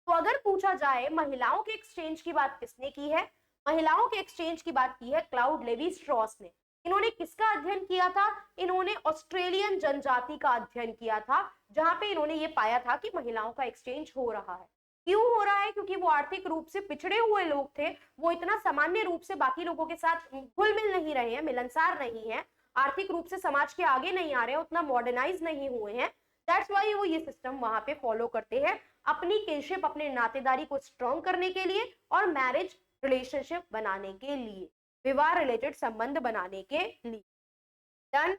तो अगर पूछा जाए महिलाओं के एक्सचेंज की बात किसने की है, महिलाओं के एक्सचेंज की बात की है क्लाउड लेवी स्ट्रॉस ने। इन्होंने किसका अध्ययन किया था? इन्होंने ऑस्ट्रेलियन जनजाति का अध्ययन किया था, जहां पे इन्होंने ये पाया था कि महिलाओं का एक्सचेंज हो रहा है। क्यों हो रहा है? क्योंकि वो आर्थिक रूप से पिछड़े हुए लोग थे, वो इतना सामान्य रूप से बाकी लोगों के साथ घुल मिल नहीं रहे हैं, मिलनसार नहीं है, आर्थिक रूप से समाज के आगे नहीं आ रहे हैं, उतना मॉडर्नाइज नहीं हुए हैं। दैट्स वाई वो ये सिस्टम वहां पे फॉलो करते हैं, अपनी किनशिप, अपने नातेदारी को स्ट्रॉन्ग करने के लिए और मैरिज रिलेशनशिप बनाने के लिए, विवाह रिलेटेड संबंध बनाने के लिए। डन?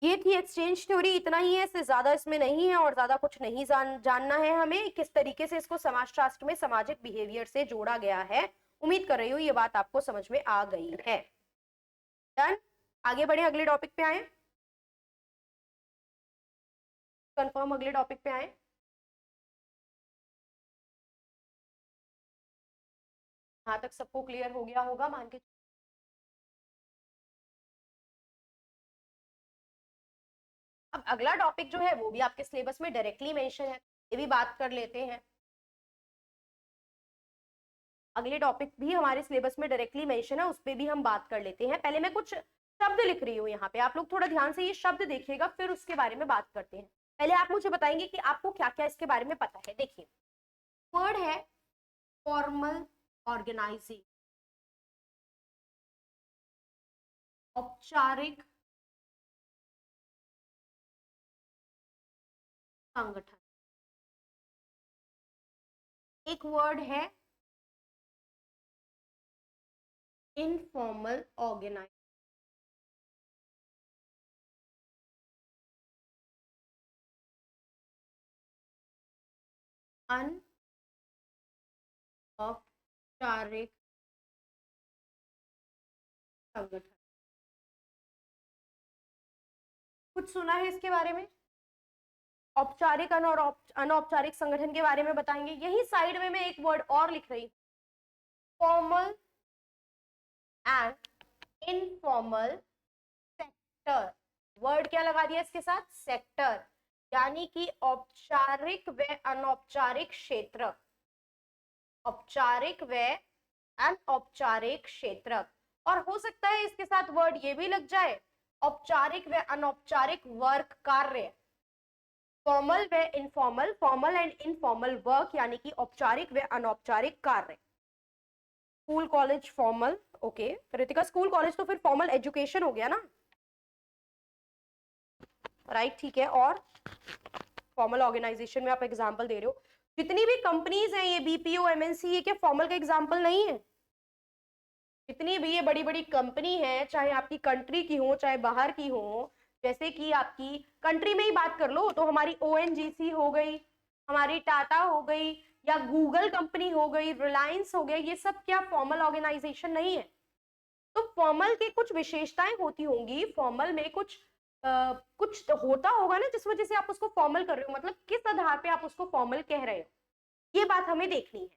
ये थी एक्सचेंज थ्योरी, इतना ही है, इससे ज्यादा इसमें नहीं है और ज्यादा कुछ नहीं जानना है हमें। किस तरीके से इसको समाजशास्त्र में सामाजिक बिहेवियर से जोड़ा गया है उम्मीद कर रही हूँ ये बात आपको समझ में आ गई है। डन, आगे बढ़े, अगले टॉपिक पे आए, कंफर्म अगले टॉपिक पे आए। यहां तक सबको क्लियर हो गया होगा मान के। अब अगला टॉपिक जो है वो भी आपके सिलेबस में डायरेक्टली मेंशन है, ये भी बात कर लेते हैं। अगले टॉपिक भी हमारे सिलेबस में डायरेक्टली मेंशन है, उस पर भी हम बात कर लेते हैं। पहले मैं कुछ शब्द लिख रही हूँ यहाँ पे, आप लोग थोड़ा ध्यान से ये शब्द देखिएगा, फिर उसके बारे में बात करते हैं। पहले आप मुझे बताएंगे कि आपको क्या क्या इसके बारे में पता है। देखिए, वर्ड है फॉर्मल ऑर्गेनाइजिंग, औपचारिक संगठन। एक वर्ड है इनफॉर्मल ऑर्गेनाइज, अनौपचारिक संगठन। कुछ सुना है इसके बारे में? औपचारिक अनौपचारिक संगठन के बारे में बताएंगे। यही साइड में मैं एक वर्ड और लिख रही हूँ, formal and informal sector. Word क्या लगा दिया इसके साथ? सेक्टर, यानी कि औपचारिक व अनौपचारिक क्षेत्र, औपचारिक व अनौपचारिक क्षेत्र। और हो सकता है इसके साथ वर्ड ये भी लग जाए, औपचारिक व अनौपचारिक वर्क कार्य। फॉर्मल व informal, formal and informal work, यानी कि औपचारिक व अनौपचारिक कार्य। School college formal, okay Ritika, school college तो फिर फॉर्मल एजुकेशन हो गया ना, राइट ठीक है। और फॉर्मल ऑर्गेनाइजेशन में आप एग्जांपल दे रहे हो, जितनी भी कंपनीज हैं ये बीपीओ एमएनसी, ये क्या फॉर्मल का एग्जांपल नहीं है? जितनी भी ये बड़ी बड़ी कंपनी है, चाहे आपकी कंट्री की हो चाहे बाहर की हो, जैसे कि आपकी कंट्री में ही बात कर लो तो हमारी ओएनजीसी हो गई, हमारी टाटा हो गई, या गूगल कंपनी हो गई, रिलायंस हो गया, ये सब क्या फॉर्मल ऑर्गेनाइजेशन नहीं है? तो फॉर्मल की कुछ विशेषताएं होती होंगी, फॉर्मल में कुछ होता होगा ना जिस वजह से आप उसको फॉर्मल कर रहे हो, मतलब किस आधार पे आप उसको फॉर्मल कह रहे हो, ये बात हमें देखनी है।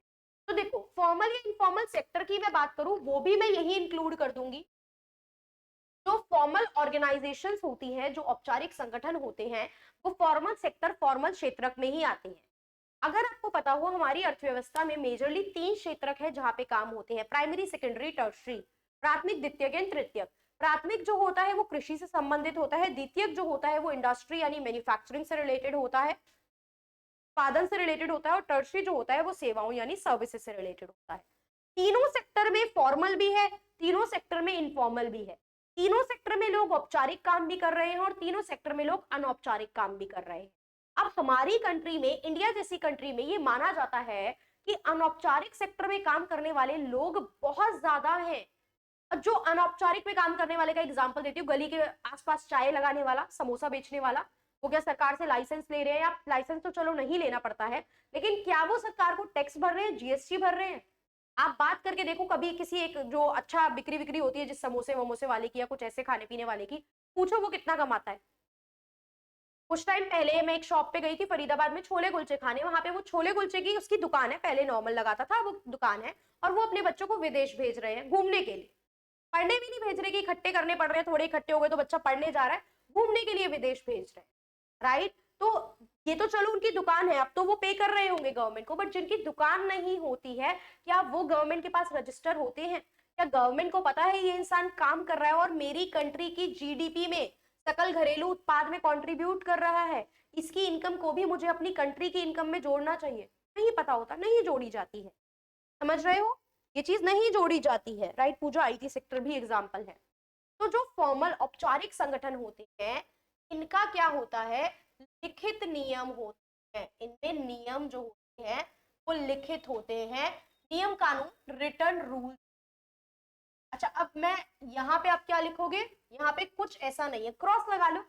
तो देखो, फॉर्मल या इनफॉर्मल सेक्टर की मैं बात करूं, वो भी मैं यही इंक्लूड कर दूंगी। जो फॉर्मल ऑर्गेनाइजेशंस होती हैं, जो औपचारिक संगठन होते हैं, वो फॉर्मल सेक्टर, फॉर्मल क्षेत्रक में ही आते हैं। अगर आपको पता हो, हमारी अर्थव्यवस्था में मेजरली 3 क्षेत्रक है जहां पे काम होते हैं, प्राइमरी, सेकेंडरी, टर्शरी, प्राथमिक, द्वितीयक एंड तृतीयक। प्राथमिक जो होता है वो कृषि से संबंधित होता है, द्वितीयक जो होता है वो इंडस्ट्री यानी मैन्युफैक्चरिंग से रिलेटेड होता है, उत्पादन से रिलेटेड होता है, और टर्शरी जो होता है वो सेवाओं यानी सर्विसेज से रिलेटेड होता है। तीनों सेक्टर में फॉर्मल भी है, तीनों सेक्टर में इनफॉर्मल भी है, तीनों सेक्टर में लोग औपचारिक काम भी कर रहे हैं और तीनों सेक्टर में लोग अनौपचारिक काम भी कर रहे हैं। अब हमारी कंट्री में, इंडिया जैसी कंट्री में, ये माना जाता है कि अनौपचारिक सेक्टर में काम करने वाले लोग बहुत ज्यादा हैं। जो अनौपचारिक में काम करने वाले का एग्जांपल देती हूँ, गली के आसपास चाय लगाने वाला, समोसा बेचने वाला, वो क्या सरकार से लाइसेंस ले रहे हैं? या लाइसेंस तो चलो नहीं लेना पड़ता है, लेकिन क्या वो सरकार को टैक्स भर रहे हैं, जीएसटी भर रहे हैं? आप बात करके देखो कभी किसी एक जो अच्छा बिक्री विक्री होती है जिस समोसे वमोसे वाले की या कुछ ऐसे खाने पीने वाले की, पूछो वो कितना कमाता है। कुछ टाइम पहले मैं एक शॉप पे गई थी फरीदाबाद में छोले कुलचे खाने, वहां पे वो छोले कुलचे की उसकी दुकान है, पहले नॉर्मल लगाता था, वो दुकान है, और वो अपने बच्चों को विदेश भेज रहे हैं घूमने के लिए। पढ़ने भी नहीं भेज रहे कि इकट्ठे करने पड़ रहे हैं, थोड़े इकट्ठे हो गए तो बच्चा पढ़ने जा रहा है, घूमने के लिए विदेश भेज रहे हैं, राइट। तो ये तो चलो उनकी दुकान है, अब तो वो पे कर रहे होंगे गवर्नमेंट को, बट जिनकी दुकान नहीं होती है, क्या वो गवर्नमेंट के पास रजिस्टर होते हैं? क्या गवर्नमेंट को पता है ये इंसान काम कर रहा है और मेरी कंट्री की जीडीपी में, सकल घरेलू उत्पाद में कंट्रीब्यूट कर रहा है, इसकी इनकम को भी मुझे अपनी कंट्री की इनकम में जोड़ना चाहिए? नहीं पता होता, नहीं जोड़ी जाती है, समझ रहे हो? ये चीज नहीं जोड़ी जाती है, राइट। पूजा आईटी सेक्टर भी एग्जांपल है। तो जो फॉर्मल औपचारिक संगठन होते हैं, इनका क्या होता है, लिखित नियम होते हैं, इनमें नियम जो होते हैं वो लिखित होते हैं, नियम कानून, रिटर्न रूल। अच्छा, अब मैं यहाँ पे आप क्या लिखोगे, यहाँ पे कुछ ऐसा नहीं है, क्रॉस लगा लो।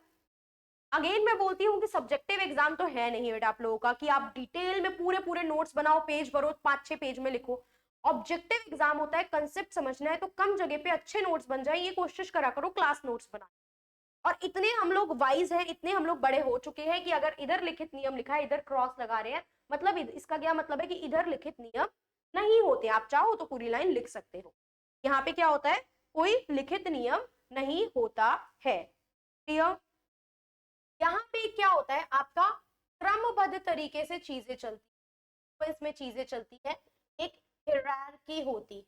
अगेन मैं बोलती हूँ कि सब्जेक्टिव एग्जाम तो है नहीं बेटा आप लोगों का कि आप डिटेल में पूरे पूरे नोट्स बनाओ, पेज भरो, 5-6 पेज में लिखो। ऑब्जेक्टिव एग्जाम होता है, कंसेप्ट समझना है, तो कम जगह पे अच्छे नोट्स बन जाए, ये कोशिश करा करो क्लास नोट्स बना। और इतने हम लोग वाइज हैं, इतने हम लोग बड़े हो चुके हैं कि अगर इधर लिखित नियम लिखा है, इधर क्रॉस लगा रहे हैं, मतलब इसका क्या मतलब है कि इधर लिखित नियम नहीं होते। आप चाहो तो पूरी लाइन लिख सकते हो। यहाँ पे क्या होता है, कोई लिखित नियम नहीं होता है। क्लियर? यहाँ पे क्या होता है, आपका क्रमबद्ध तरीके से चीजें चलती है, इसमें चीजें चलती है, एक हिरार्की होती है,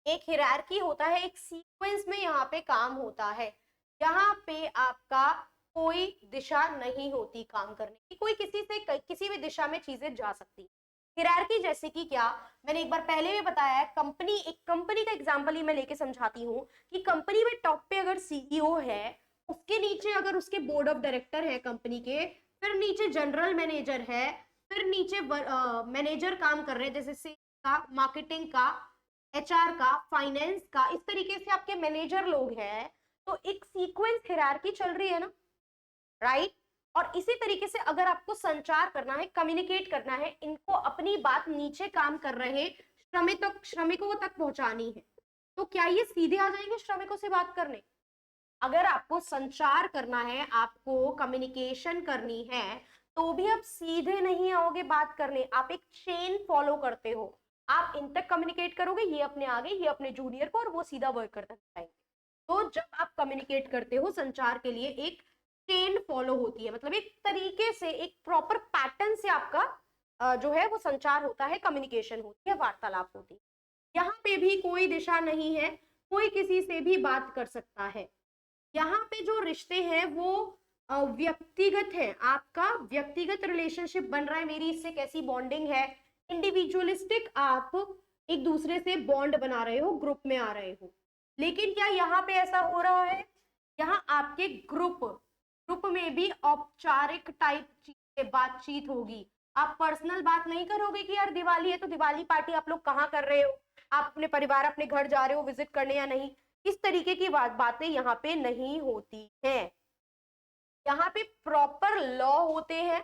एक हिरार्की होता है, एक सीक्वेंस में यहाँ पे काम होता है। यहाँ पे आपका कोई दिशा नहीं होती काम करने की, कोई किसी से किसी भी दिशा में चीजें जा सकती है। हिरार्की जैसे कि क्या, मैंने एक बार पहले भी बताया है, कंपनी, एक कंपनी का एग्जांपल ही मैं लेके समझाती हूँ कि कंपनी में टॉप पे अगर सीईओ है, उसके नीचे अगर उसके बोर्ड ऑफ डायरेक्टर है कंपनी के, फिर नीचे जनरल मैनेजर है, फिर नीचे मैनेजर काम कर रहे हैं, जैसे सेल्स का, मार्केटिंग का, एचआर का, फाइनेंस का, इस तरीके से आपके मैनेजर लोग हैं, तो एक सीक्वेंस हिरार्की चल रही है ना, राइट। और इसी तरीके से अगर आपको संचार करना है, कम्युनिकेट करना है, इनको अपनी बात नीचे काम कर रहे श्रमिकों तक पहुंचानी है, तो क्या ये सीधे आ जाएंगे श्रमिकों से बात करने? अगर आपको संचार करना है, आपको कम्युनिकेशन करनी है, तो भी आप सीधे नहीं आओगे बात करने, आप एक चेन फॉलो करते हो। आप इन तक कम्युनिकेट करोगे, ये अपने आगे, ये अपने जूनियर को, और वो सीधा वर्कर तक जाएंगे। तो जब आप कम्युनिकेट करते हो, संचार के लिए एक चेन फॉलो होती है, मतलब एक तरीके से, एक प्रॉपर पैटर्न से आपका जो है वो संचार होता है, कम्युनिकेशन होती है, वार्तालाप होती है। यहाँ पे भी कोई दिशा नहीं है, कोई किसी से भी बात कर सकता है। यहाँ पे जो रिश्ते हैं वो व्यक्तिगत है, आपका व्यक्तिगत रिलेशनशिप बन रहा है, मेरी इससे कैसी बॉन्डिंग है, इंडिविजुअलिस्टिक, आप एक दूसरे से बॉन्ड बना रहे हो, ग्रुप में आ रहे हो। लेकिन क्या यहाँ पे ऐसा हो रहा है, यहाँ आपके ग्रुप में भी औपचारिक टाइप चीजें, बातचीत होगी। आप पर्सनल बात नहीं करोगे कि यार दिवाली है तो दिवाली पार्टी आप लोग कहाँ कर रहे हो, आप अपने परिवार, अपने घर जा रहे हो विजिट करने या नहीं, इस तरीके की बातें यहाँ पे नहीं होती हैं। यहाँ पे प्रॉपर लॉ होते हैं,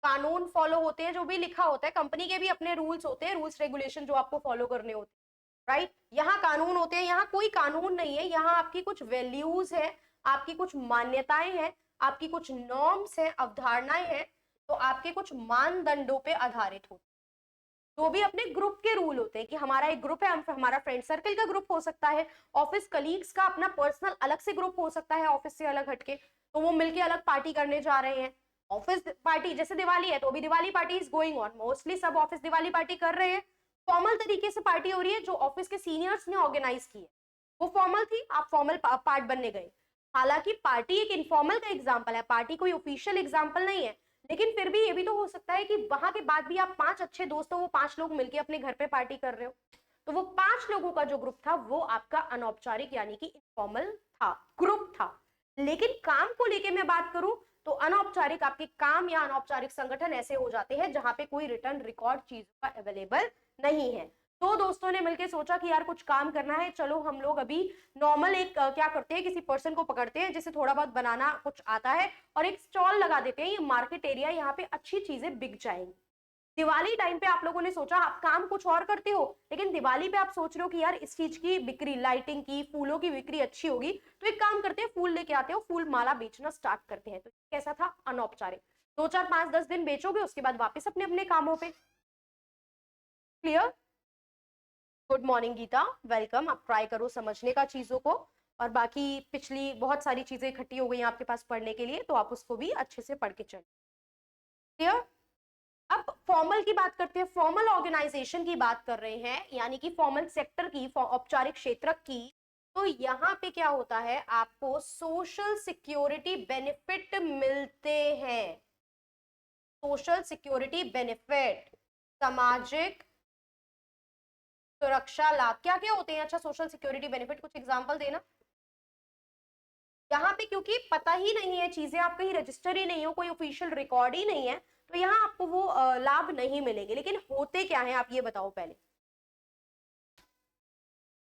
कानून फॉलो होते हैं, जो भी लिखा होता है, कंपनी के भी अपने रूल्स होते हैं, रूल्स रेगुलेशन जो आपको फॉलो करने होते हैं, राइट। यहाँ कानून होते हैं, यहाँ कोई कानून नहीं है, यहाँ आपकी कुछ वैल्यूज है, आपकी कुछ मान्यताएं हैं, आपकी कुछ नॉर्म्स है, अवधारणाएं हैं, तो आपके कुछ मानदंडों पे आधारित होते हैं। जो भी अपने ग्रुप के रूल होते हैं कि हमारा एक ग्रुप है, हमारा फ्रेंड सर्कल का ग्रुप हो सकता है, ऑफिस कलीग्स का अपना पर्सनल अलग से ग्रुप हो सकता है, ऑफिस से अलग हटके, तो वो मिलके अलग पार्टी करने जा रहे हैं। ऑफिस पार्टी, जैसे दिवाली है तो अभी Diwali party is going on, mostly सब ऑफिस दिवाली पार्टी कर रहे हैं, फॉर्मल तरीके से पार्टी हो रही है, जो ऑफिस के सीनियर्स ने ऑर्गेनाइज की है, वो फॉर्मल थी, आप फॉर्मल पार्ट बनने गए। हालांकि पार्टी एक इनफॉर्मल का एग्जाम्पल है, पार्टी कोई ऑफिशियल एग्जाम्पल नहीं है, लेकिन फिर भी ये भी तो हो सकता है कि वहां के बाद भी आप 5 अच्छे दोस्त हो, वो 5 लोग मिलकर अपने घर पे पार्टी कर रहे हो, तो वो 5 लोगों का जो ग्रुप था वो आपका अनौपचारिक यानी कि इनफॉर्मल था, ग्रुप था। लेकिन काम को लेके मैं बात करूं तो अनौपचारिक आपके काम या अनौपचारिक संगठन ऐसे हो जाते हैं जहां पे कोई रिटर्न रिकॉर्ड चीजों का अवेलेबल नहीं है। तो दोस्तों ने मिलकर सोचा कि यार कुछ काम करना है, चलो हम लोग अभी नॉर्मल एक क्या करते हैं, किसी पर्सन को पकड़ते हैं जिसे थोड़ा बहुत बनाना कुछ आता है, और एक स्टॉल लगा देते हैं, ये मार्केट एरिया, यहाँ पे अच्छी चीजें बिक जाएंगी। दिवाली टाइम पे आप लोगों ने सोचा, आप काम कुछ और करते हो, लेकिन दिवाली पे आप सोच रहे हो कि यार इस चीज की बिक्री, लाइटिंग की, फूलों की बिक्री अच्छी होगी, तो एक काम करते हैं, फूल लेके आते हो, फूल माला बेचना स्टार्ट करते हैं। तो कैसा था, अनौपचारिक, 2 4 5 10 दिन बेचोगे, उसके बाद वापस अपने अपने कामों पे। Clear? Good morning Geeta, welcome. आप ट्राई करो समझने का चीजों को, और बाकी पिछली बहुत सारी चीजें इकट्ठी हो गई हैं आपके पास पढ़ने के लिए, तो आप उसको भी अच्छे से पढ़ के चलिए। क्लियर? अब फॉर्मल की बात करते हैं, फॉर्मल ऑर्गेनाइजेशन की बात कर रहे हैं, यानी कि फॉर्मल सेक्टर की, औपचारिक क्षेत्र की। तो यहाँ पे क्या होता है, आपको सोशल सिक्योरिटी बेनिफिट मिलते हैं, सोशल सिक्योरिटी बेनिफिट, सामाजिक सुरक्षा लाभ, क्या क्या होते हैं? अच्छा, सोशल सिक्योरिटी बेनिफिट, कुछ एग्जांपल देना। यहाँ पे क्योंकि पता ही नहीं है चीजें, आप कहीं रजिस्टर ही नहीं हो, कोई ऑफिशियल रिकॉर्ड ही नहीं है, तो यहाँ आपको वो लाभ नहीं मिलेंगे। लेकिन होते क्या है, आप ये बताओ पहले,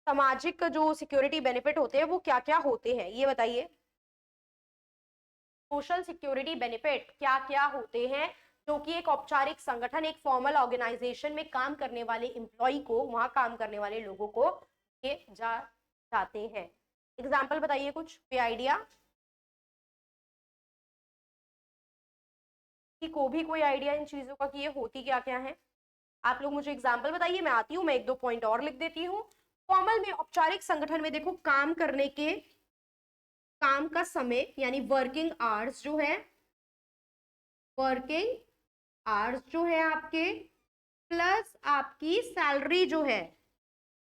सामाजिक जो सिक्योरिटी बेनिफिट होते हैं वो क्या क्या होते हैं, ये बताइए। सोशल सिक्योरिटी बेनिफिट क्या क्या होते हैं जो कि एक औपचारिक संगठन, एक फॉर्मल ऑर्गेनाइजेशन में काम करने वाले एम्प्लॉय को, वहां काम करने वाले लोगों को ये जाते हैं। एग्जाम्पल बताइए कुछ, कोई आइडिया, कि को भी कोई आइडिया इन चीजों का कि ये होती क्या क्या है? आप लोग मुझे एग्जाम्पल बताइए, मैं आती हूँ, मैं एक दो पॉइंट और लिख देती हूँ। फॉर्मल में, औपचारिक संगठन में देखो, काम करने के, काम का समय यानी वर्किंग आवर्स जो है, वर्किंग आवर्स जो है आपके, प्लस आपकी सैलरी जो है,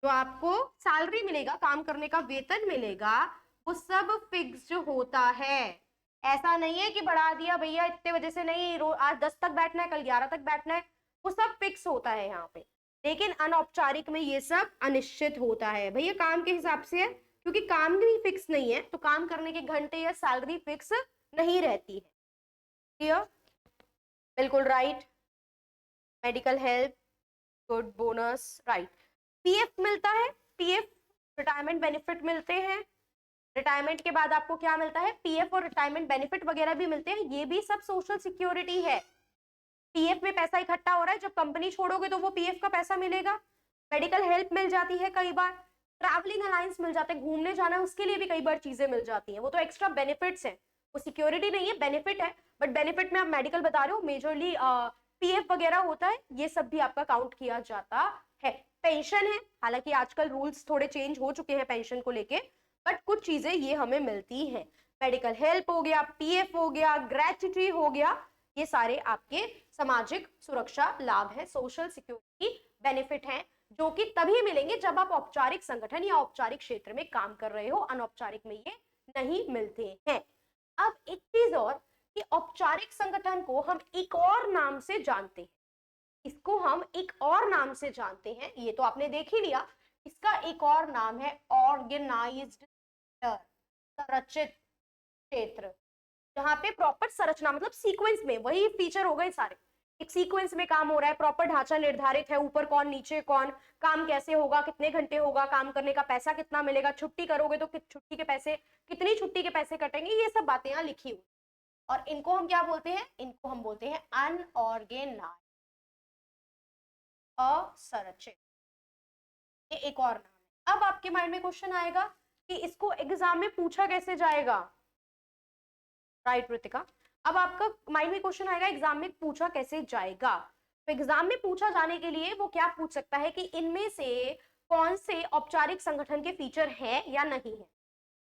जो आपको सैलरी मिलेगा, काम करने का वेतन मिलेगा, वो सब फिक्स्ड होता है। ऐसा नहीं है कि बढ़ा दिया भैया इतने बजे से नहीं, आज 10 तक बैठना है, कल 11 तक बैठना है, वो सब फिक्स होता है यहाँ पे। लेकिन अनौपचारिक में ये सब अनिश्चित होता है भैया, काम के हिसाब से है, क्योंकि काम भी फिक्स नहीं है, तो काम करने के घंटे या सैलरी फिक्स नहीं रहती है। क्लियर? बिल्कुल right. Medical help, good, bonus, right. PF मिलता है, पीएफ रिटायरमेंट बेनिफिट मिलते हैं। रिटायरमेंट के बाद आपको क्या मिलता है? पीएफ और रिटायरमेंट बेनिफिट वगैरह भी मिलते हैं, ये भी सब सोशल सिक्योरिटी है। पीएफ में पैसा इकट्ठा हो रहा है, जब कंपनी छोड़ोगे तो वो पीएफ का पैसा मिलेगा। मेडिकल हेल्प मिल जाती है कई बार, ट्रैवलिंग अलाउंस मिल जाते हैं, घूमने जाना उसके लिए भी कई बार चीजें मिल जाती हैं, वो तो एक्स्ट्रा बेनिफिट्स हैं, वो सिक्योरिटी नहीं है, बेनिफिट है। बट बेनिफिट में आप मेडिकल बता रहे हो, मेजरली पीएफ वगैरह होता है, ये सब भी आपका काउंट किया जाता है। पेंशन है, हालांकि आजकल रूल्स थोड़े चेंज हो चुके हैं पेंशन को लेके, बट कुछ चीजें ये हमें मिलती हैं। मेडिकल हेल्प हो गया, पीएफ हो गया, ग्रेच्युटी हो गया, ये सारे आपके सामाजिक सुरक्षा लाभ है, सोशल सिक्योरिटी बेनिफिट हैं, जो कि तभी मिलेंगे जब आप औपचारिक संगठन या औपचारिक क्षेत्र में काम कर रहे हो, अनौपचारिक में ये नहीं मिलते हैं। अब एक चीज और, कि औपचारिक संगठन को हम एक और नाम से जानते हैं, इसको हम एक और नाम से जानते हैं, ये तो आपने देख ही लिया, इसका एक और नाम है ऑर्गेनाइज्ड, संरचित क्षेत्र, जहां पे प्रॉपर संरचना, मतलब सीक्वेंस में, वही फीचर हो गए सारे, एक सीक्वेंस में काम हो रहा है, प्रॉपर ढांचा निर्धारित है, ऊपर कौन नीचे कौन, काम कैसे होगा, कितने घंटे होगा, काम करने का पैसा कितना मिलेगा, छुट्टी करोगे तो छुट्टी के पैसे, कितनी छुट्टी के पैसे कटेंगे, ये सब बातें यहाँ लिखी हुई। और इनको हम क्या बोलते हैं? इनको हम बोलते हैं अनऑर्गेनाइज्ड, असंरचित, ये एक और नाम है। अब आपके माइंड में क्वेश्चन आएगा कि इसको एग्जाम में पूछा कैसे जाएगा? राइट कृतिका, अब आपका माइंड में क्वेश्चन आएगा एग्जाम में पूछा कैसे जाएगा। तो एग्जाम में पूछा जाने के लिए वो क्या पूछ सकता है कि इनमें से कौन से औपचारिक संगठन के फीचर है या नहीं है,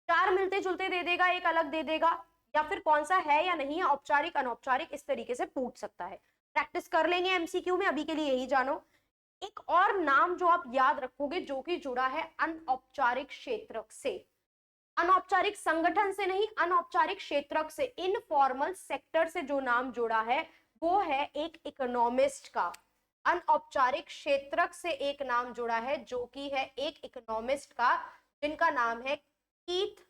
चार मिलते जुलते दे देगा, एक अलग दे देगा, या फिर कौन सा है या नहीं है, औपचारिक अनौपचारिक, इस तरीके से पूछ सकता है। प्रैक्टिस कर लेंगे एमसीक्यू में, अभी के लिए यही जानो। एक और नाम जो आप याद रखोगे, जो कि जुड़ा है अनौपचारिक क्षेत्र से, अनौपचारिक संगठन से नहीं, अनौपचारिक क्षेत्र से, इनफॉर्मल सेक्टर से जो नाम जुड़ा है, वो है एक इकोनॉमिस्ट का। अनौपचारिक क्षेत्र से एक नाम जुड़ा है, जो कि है एक इकोनॉमिस्ट का, जिनका नाम है Keith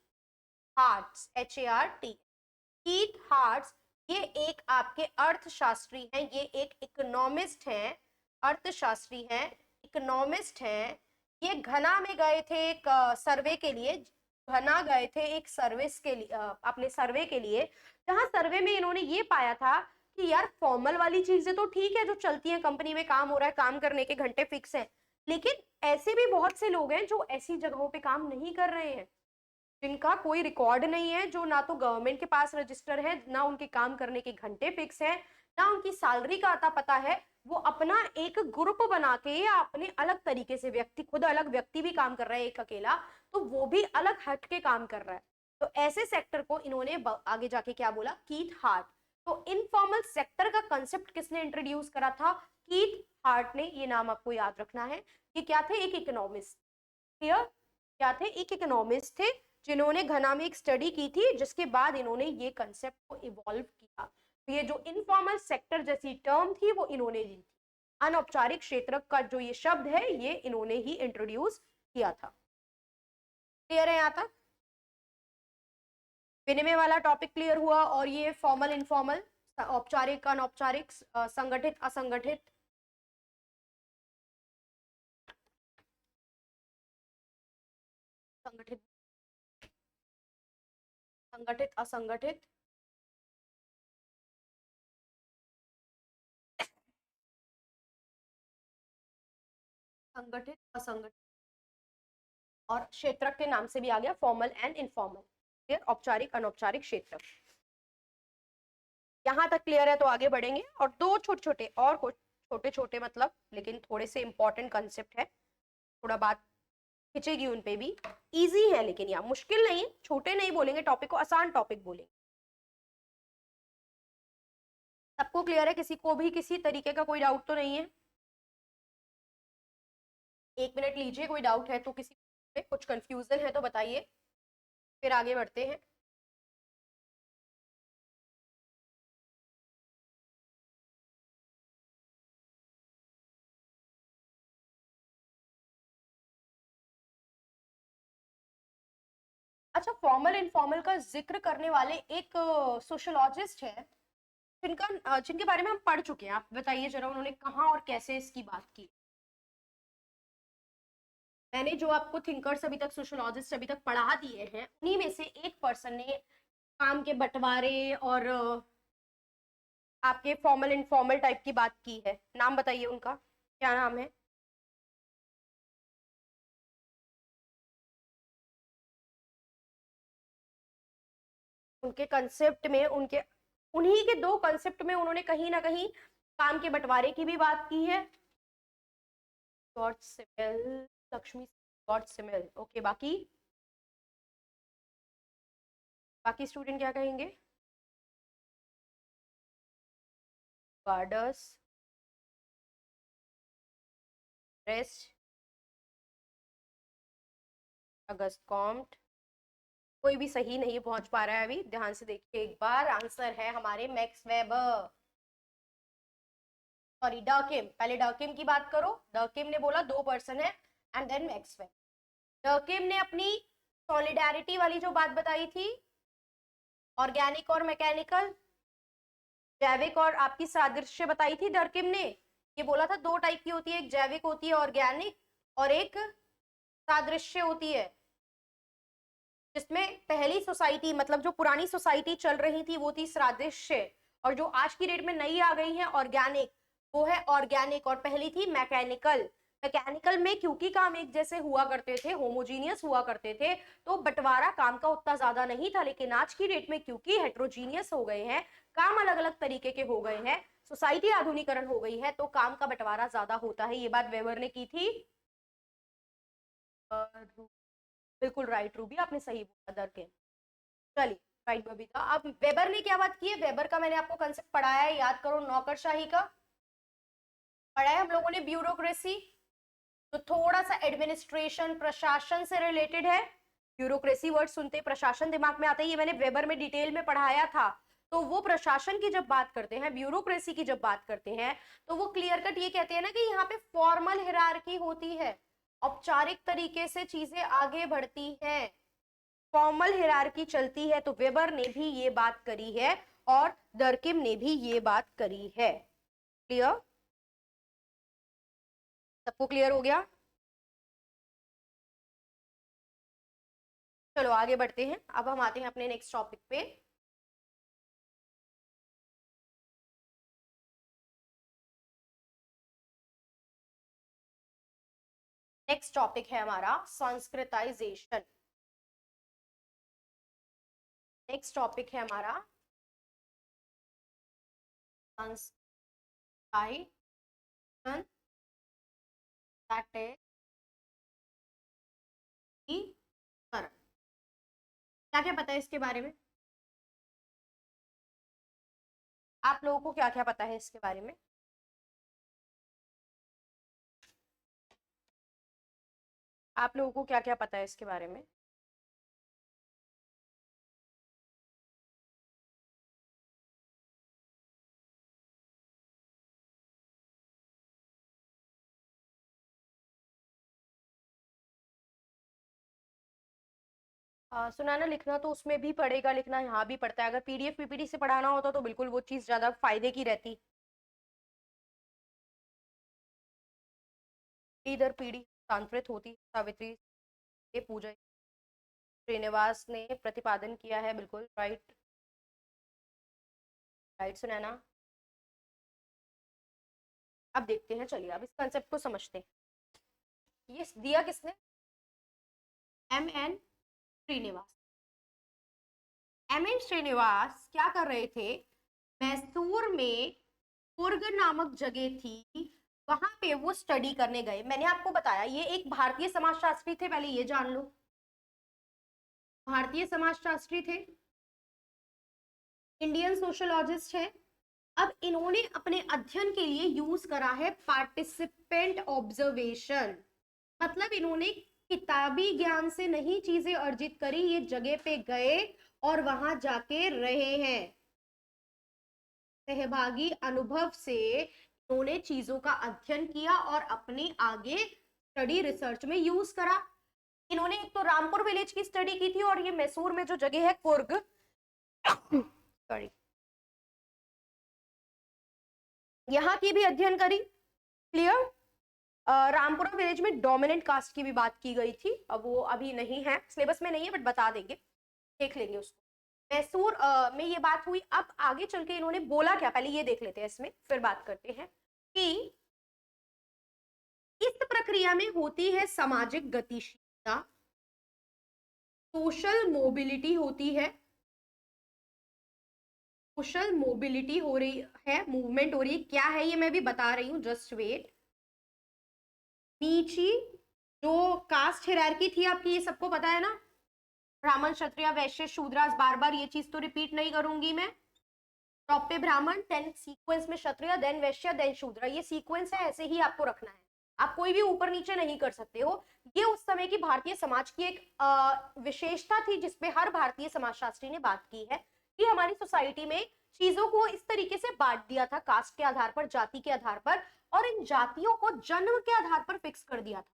hearts, HART, Keith hearts. ये एक आपके अर्थशास्त्री हैं, ये एक इकोनॉमिस्ट हैं, अर्थशास्त्री हैं, इकोनॉमिस्ट हैं। ये घना में गए थे एक सर्वे के लिए, घना गए थे एक सर्विस के लिए, अपने सर्वे के लिए, जहां सर्वे में इन्होंने ये पाया था कि यार फॉर्मल वाली चीजें तो ठीक है, जो चलती हैं, कंपनी में काम हो रहा है, काम करने के घंटे फिक्स हैं, लेकिन ऐसे भी बहुत से लोग हैं जो ऐसी जगहों पे काम नहीं कर रहे हैं, जिनका कोई रिकॉर्ड नहीं है, जो ना तो गवर्नमेंट के पास रजिस्टर है, ना उनके काम करने के घंटे फिक्स है, ना उनकी सैलरी का आता पता है, वो अपना एक ग्रुप बना के या अपने अलग तरीके से, व्यक्ति खुद अलग व्यक्ति भी काम कर रहा है एक अकेला, तो वो भी अलग हट के काम कर रहा है। तो ऐसे सेक्टर को इन्होंने आगे जाके क्या बोला? Keith heart. तो इनफॉर्मल सेक्टर का कंसेप्ट किसने इंट्रोड्यूस करा था? कीथ हार्ट ने। ये नाम आपको याद रखना है। ये क्या थे? एक इकोनॉमिस्ट। क्लियर? क्या थे? एक इकोनॉमिस्ट थे, जिन्होंने घना में एक स्टडी की थी, जिसके बाद इन्होंने ये कंसेप्ट को इवॉल्व किया। तो ये जो इनफॉर्मल सेक्टर जैसी टर्म थी, वो इन्होंने दी थी। अनौपचारिक क्षेत्र का जो ये शब्द है, ये इन्होंने ही इंट्रोड्यूस किया था। क्लियर है यहाँ तक? विनिमय वाला टॉपिक क्लियर हुआ, और ये फॉर्मल इनफॉर्मल, औपचारिक अनौपचारिक, संगठित असंगठित, संगठित संगठित असंगठित, संगठित, असंगठित, और क्षेत्रक के नाम से भी आ गया फॉर्मल एंड इनफॉर्मल, औपचारिक अनौपचारिक क्षेत्र। यहां तक क्लियर है तो आगे बढ़ेंगे, और दो छोटे छोटे और कुछ छोटे छोटे मतलब लेकिन थोड़े से इंपॉर्टेंट कंसेप्ट है, थोड़ा बात खिंचेगी उन पे भी, इजी है लेकिन यहाँ मुश्किल नहीं, छोटे नहीं बोलेंगे टॉपिक को, आसान टॉपिक बोलेंगे। सबको क्लियर है? किसी को भी किसी तरीके का कोई डाउट तो नहीं है? एक मिनट लीजिए, कोई डाउट है तो, किसी में कुछ कंफ्यूजन है तो बताइए, फिर आगे बढ़ते हैं। अच्छा, फॉर्मल इनफॉर्मल का जिक्र करने वाले एक सोशोलॉजिस्ट है, जिनके बारे में हम पढ़ चुके हैं, आप बताइए जरा उन्होंने कहाँ और कैसे इसकी बात की। मैंने जो आपको थिंकर्स अभी तक, सोशोलॉजिस्ट अभी तक पढ़ा दिए हैं, उन्हीं में से एक पर्सन ने काम के बंटवारे और आपके फॉर्मल इनफॉर्मल टाइप की बात की है। नाम बताइए उनका, क्या नाम है? उनके कंसेप्ट में, उनके उन्हीं के दो कंसेप्ट में उन्होंने कहीं ना कहीं काम के बंटवारे की भी बात की है। George Simmel, Lakshmi, George Simmel, okay. बाकी बाकी स्टूडेंट क्या कहेंगे? Guards, rest, Auguste Comte. कोई भी सही नहीं पहुंच पा रहा है अभी, ध्यान से देखिए एक बार। आंसर है हमारे मैक्स वेबर, सॉरी डर्किम। पहले डर्किम की बात करो, डर्किम ने बोला दो पर्सन है, एंड देन मैक्स वेबर। डर्किम ने अपनी सॉलिडारिटी वाली जो बात बताई थी, ऑर्गेनिक और मैकेनिकल, जैविक और आपकी सादृश्य बताई थी डर्किम ने। ये बोला था दो टाइप की होती है, एक जैविक होती है ऑर्गेनिक, और एक सादृश्य होती है, जिसमें पहली सोसाइटी मतलब जो पुरानी सोसाइटी चल रही थी वो थी सादृश्य, और जो आज की डेट में नई आ गई है ऑर्गेनिक, वो है ऑर्गेनिक, और पहली थी मैकेनिकल। मैकेनिकल में क्योंकि काम एक जैसे हुआ करते थे, होमोजीनियस हुआ करते थे, तो बंटवारा काम का उतना ज्यादा नहीं था। लेकिन आज की डेट में क्योंकि हेट्रोजीनियस हो गए हैं, काम अलग अलग तरीके के हो गए हैं, सोसाइटी आधुनिकरण हो गई है, तो काम का बंटवारा ज्यादा होता है। ये बात वेबर ने की थी। बिल्कुल राइट रूबी, आपने सही बोला दरके। चलिए, राइट बबीता। अब वेबर ने क्या बात की है? वेबर का मैंने आपको कंसेप्ट पढ़ाया है, याद करो, नौकरशाही का पढ़ा है हम लोगों ने, ब्यूरोक्रेसी, तो थोड़ा सा एडमिनिस्ट्रेशन, प्रशासन से रिलेटेड है। ब्यूरोक्रेसी वर्ड सुनते प्रशासन दिमाग में आता है, ये मैंने वेबर में डिटेल में पढ़ाया था। तो वो प्रशासन की जब बात करते हैं, ब्यूरोक्रेसी की जब बात करते हैं, तो वो क्लियर कट ये कहते हैं ना कि यहाँ पे फॉर्मल हिरार्की होती है, औपचारिक तरीके से चीजें आगे बढ़ती हैं, फॉर्मल हिरार्की चलती है। तो वेबर ने भी ये बात करी है, और दर्किम ने भी ये बात करी है। क्लियर? सबको क्लियर हो गया? चलो आगे बढ़ते हैं, अब हम आते हैं अपने नेक्स्ट टॉपिक पे। नेक्स्ट टॉपिक है हमारा संस्कृताइजेशन। नेक्स्ट टॉपिक है हमारा संस्कृताइजेशन, दैट इज क्या क्या पता है इसके बारे में? आप लोगों को क्या क्या पता है इसके बारे में? आप लोगों को क्या क्या पता है इसके बारे में? सुनाना लिखना तो उसमें भी पड़ेगा, लिखना यहाँ भी पड़ता है। अगर पीडीएफ पीपीटी से पढ़ाना होता तो बिल्कुल वो चीज ज्यादा फायदे की रहती। इधर पीढ़ी स्थानांतरित होती, सावित्री के पूजा श्रीनिवास ने प्रतिपादन किया है, बिल्कुल राइट। राइट सुनैना। अब देखते हैं, चलिए अब इस कंसेप्ट को समझते हैं। ये दिया किसने? एम.एन. श्रीनिवास। एम.एन. श्रीनिवास क्या कर रहे थे? मैसूर में कुर्ग नामक जगह थी, वहां पे वो स्टडी करने गए। मैंने आपको बताया ये एक भारतीय समाजशास्त्री थे, पहले ये जान लो। भारतीय समाजशास्त्री थे, इंडियन सोशोलॉजिस्ट है। अब इन्होंने अपने अध्ययन के लिए यूज करा है पार्टिसिपेंट ऑब्जर्वेशन। मतलब इन्होंने किताबी ज्ञान से नहीं चीजें अर्जित करी, ये जगह पे गए और वहां जाके रहे हैं। सहभागी अनुभव से इन्होंने चीजों का अध्ययन किया और अपने आगे स्टडी रिसर्च में यूज करा। इन्होंने एक तो रामपुर विलेज की स्टडी की थी, और ये मैसूर में जो जगह है कुर्ग सॉरी यहाँ की भी अध्ययन करी। क्लियर? रामपुरा विलेज में डोमिनेंट कास्ट की भी बात की गई थी, अब वो अभी नहीं है, सिलेबस में नहीं है, बट बता देंगे, देख लेंगे उसको। मैसूर में ये बात हुई। अब आगे चल के इन्होंने बोला क्या, पहले ये देख लेते हैं, इसमें फिर बात करते हैं कि इस प्रक्रिया में होती है सामाजिक गतिशीलता, सोशल मोबिलिटी होती है, सोशल मोबिलिटी हो रही है, मूवमेंट हो रही है। क्या है ये मैं भी बता रही हूँ, जस्ट वेट। नीची जो कास्ट हिरार्की थी आपकी, ये सबको पता है ना, ब्राह्मण क्षत्रिय वैश्य शूद्र, बार बार ये चीज तो रिपीट नहीं करूंगी मैं। टॉप पे ब्राह्मण, देन सीक्वेंस में क्षत्रिय, देन वैश्य, देन शूद्र, ये सीक्वेंस है, ऐसे ही आपको रखना है। आप कोई भी ऊपर नीचे नहीं कर सकते हो। ये उस समय की भारतीय समाज की एक विशेषता थी, जिसपे हर भारतीय समाजशास्त्री ने बात की है कि हमारी सोसाइटी में चीजों को इस तरीके से बांट दिया था, कास्ट के आधार पर, जाति के आधार पर, और इन जातियों को जन्म के आधार पर फिक्स कर दिया था।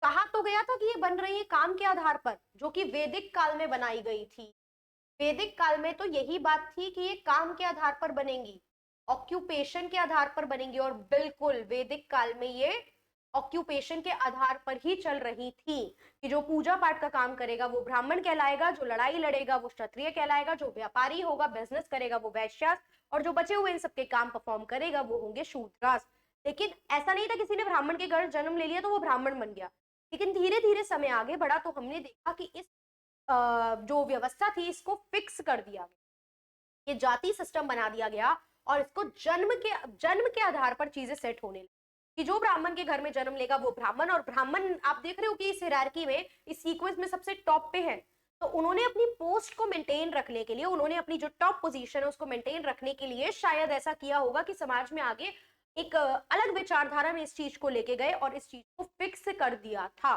कहा तो गया था कि ये बन रही है काम के आधार पर, जो कि वैदिक काल में बनाई गई थी। वैदिक काल में तो यही बात थी कि ये काम के आधार पर बनेंगी, ऑक्यूपेशन के आधार पर बनेंगी, और बिल्कुल वैदिक काल में ये ऑक्यूपेशन के आधार पर ही चल रही थी कि जो पूजा पाठ का काम करेगा वो ब्राह्मण कहलाएगा, जो लड़ाई लड़ेगा वो क्षत्रिय कहलाएगा, जो व्यापारी होगा, बिजनेस करेगा वो वैश्य, और जो बचे हुए इन सबके काम परफॉर्म करेगा वो होंगे शूद्रास। लेकिन ऐसा नहीं था किसी ने ब्राह्मण के घर जन्म ले लिया तो वो ब्राह्मण बन गया। लेकिन धीरे धीरे समय आगे बढ़ा तो हमने देखा कि इस जो व्यवस्था थी इसको फिक्स कर दिया गया, ये जाति सिस्टम बना दिया गया, और इसको जन्म के आधार पर चीजें सेट होने लगी कि जो ब्राह्मण के घर में जन्म लेगा वो ब्राह्मण, और ब्राह्मण आप देख रहे हो कि इस हायरार्की में, इस सीक्वेंस में सबसे टॉप पे है। तो उन्होंने अपनी पोस्ट को मेंटेन रखने के लिए, उन्होंने अपनी जो टॉप पोजीशन है उसको मेंटेन रखने के लिए शायद ऐसा किया होगा कि समाज में आगे एक अलग विचारधारा में इस चीज को लेके गए और इस चीज को फिक्स कर दिया था।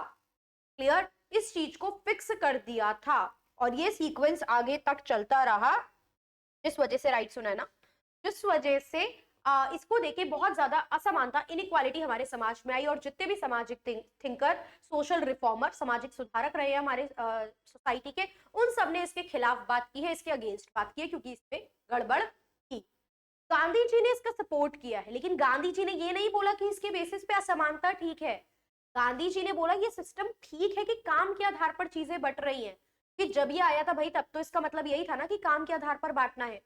क्लियर? इस चीज को फिक्स कर दिया था, और ये सीक्वेंस आगे तक चलता रहा, जिस वजह से, राइट सुना है ना, जिस वजह से इसको देखे बहुत ज्यादा असमानता, इनइक्वालिटी हमारे समाज में आई, और जितने भी सामाजिक थिंकर, सोशल रिफॉर्मर, सामाजिक सुधारक रहे हैं हमारे सोसाइटी के, उन सब ने इसके खिलाफ बात की है, इसके अगेंस्ट बात की है, क्योंकि इस पे गड़बड़ थी। गांधी जी ने इसका सपोर्ट किया है, लेकिन गांधी जी ने ये नहीं बोला कि इसके बेसिस पे असमानता ठीक है। गांधी जी ने बोला ये सिस्टम ठीक है कि काम के आधार पर चीजें बट रही हैं, कि जब ये आया था भाई तब तो इसका मतलब यही था ना कि काम के आधार पर बांटना है।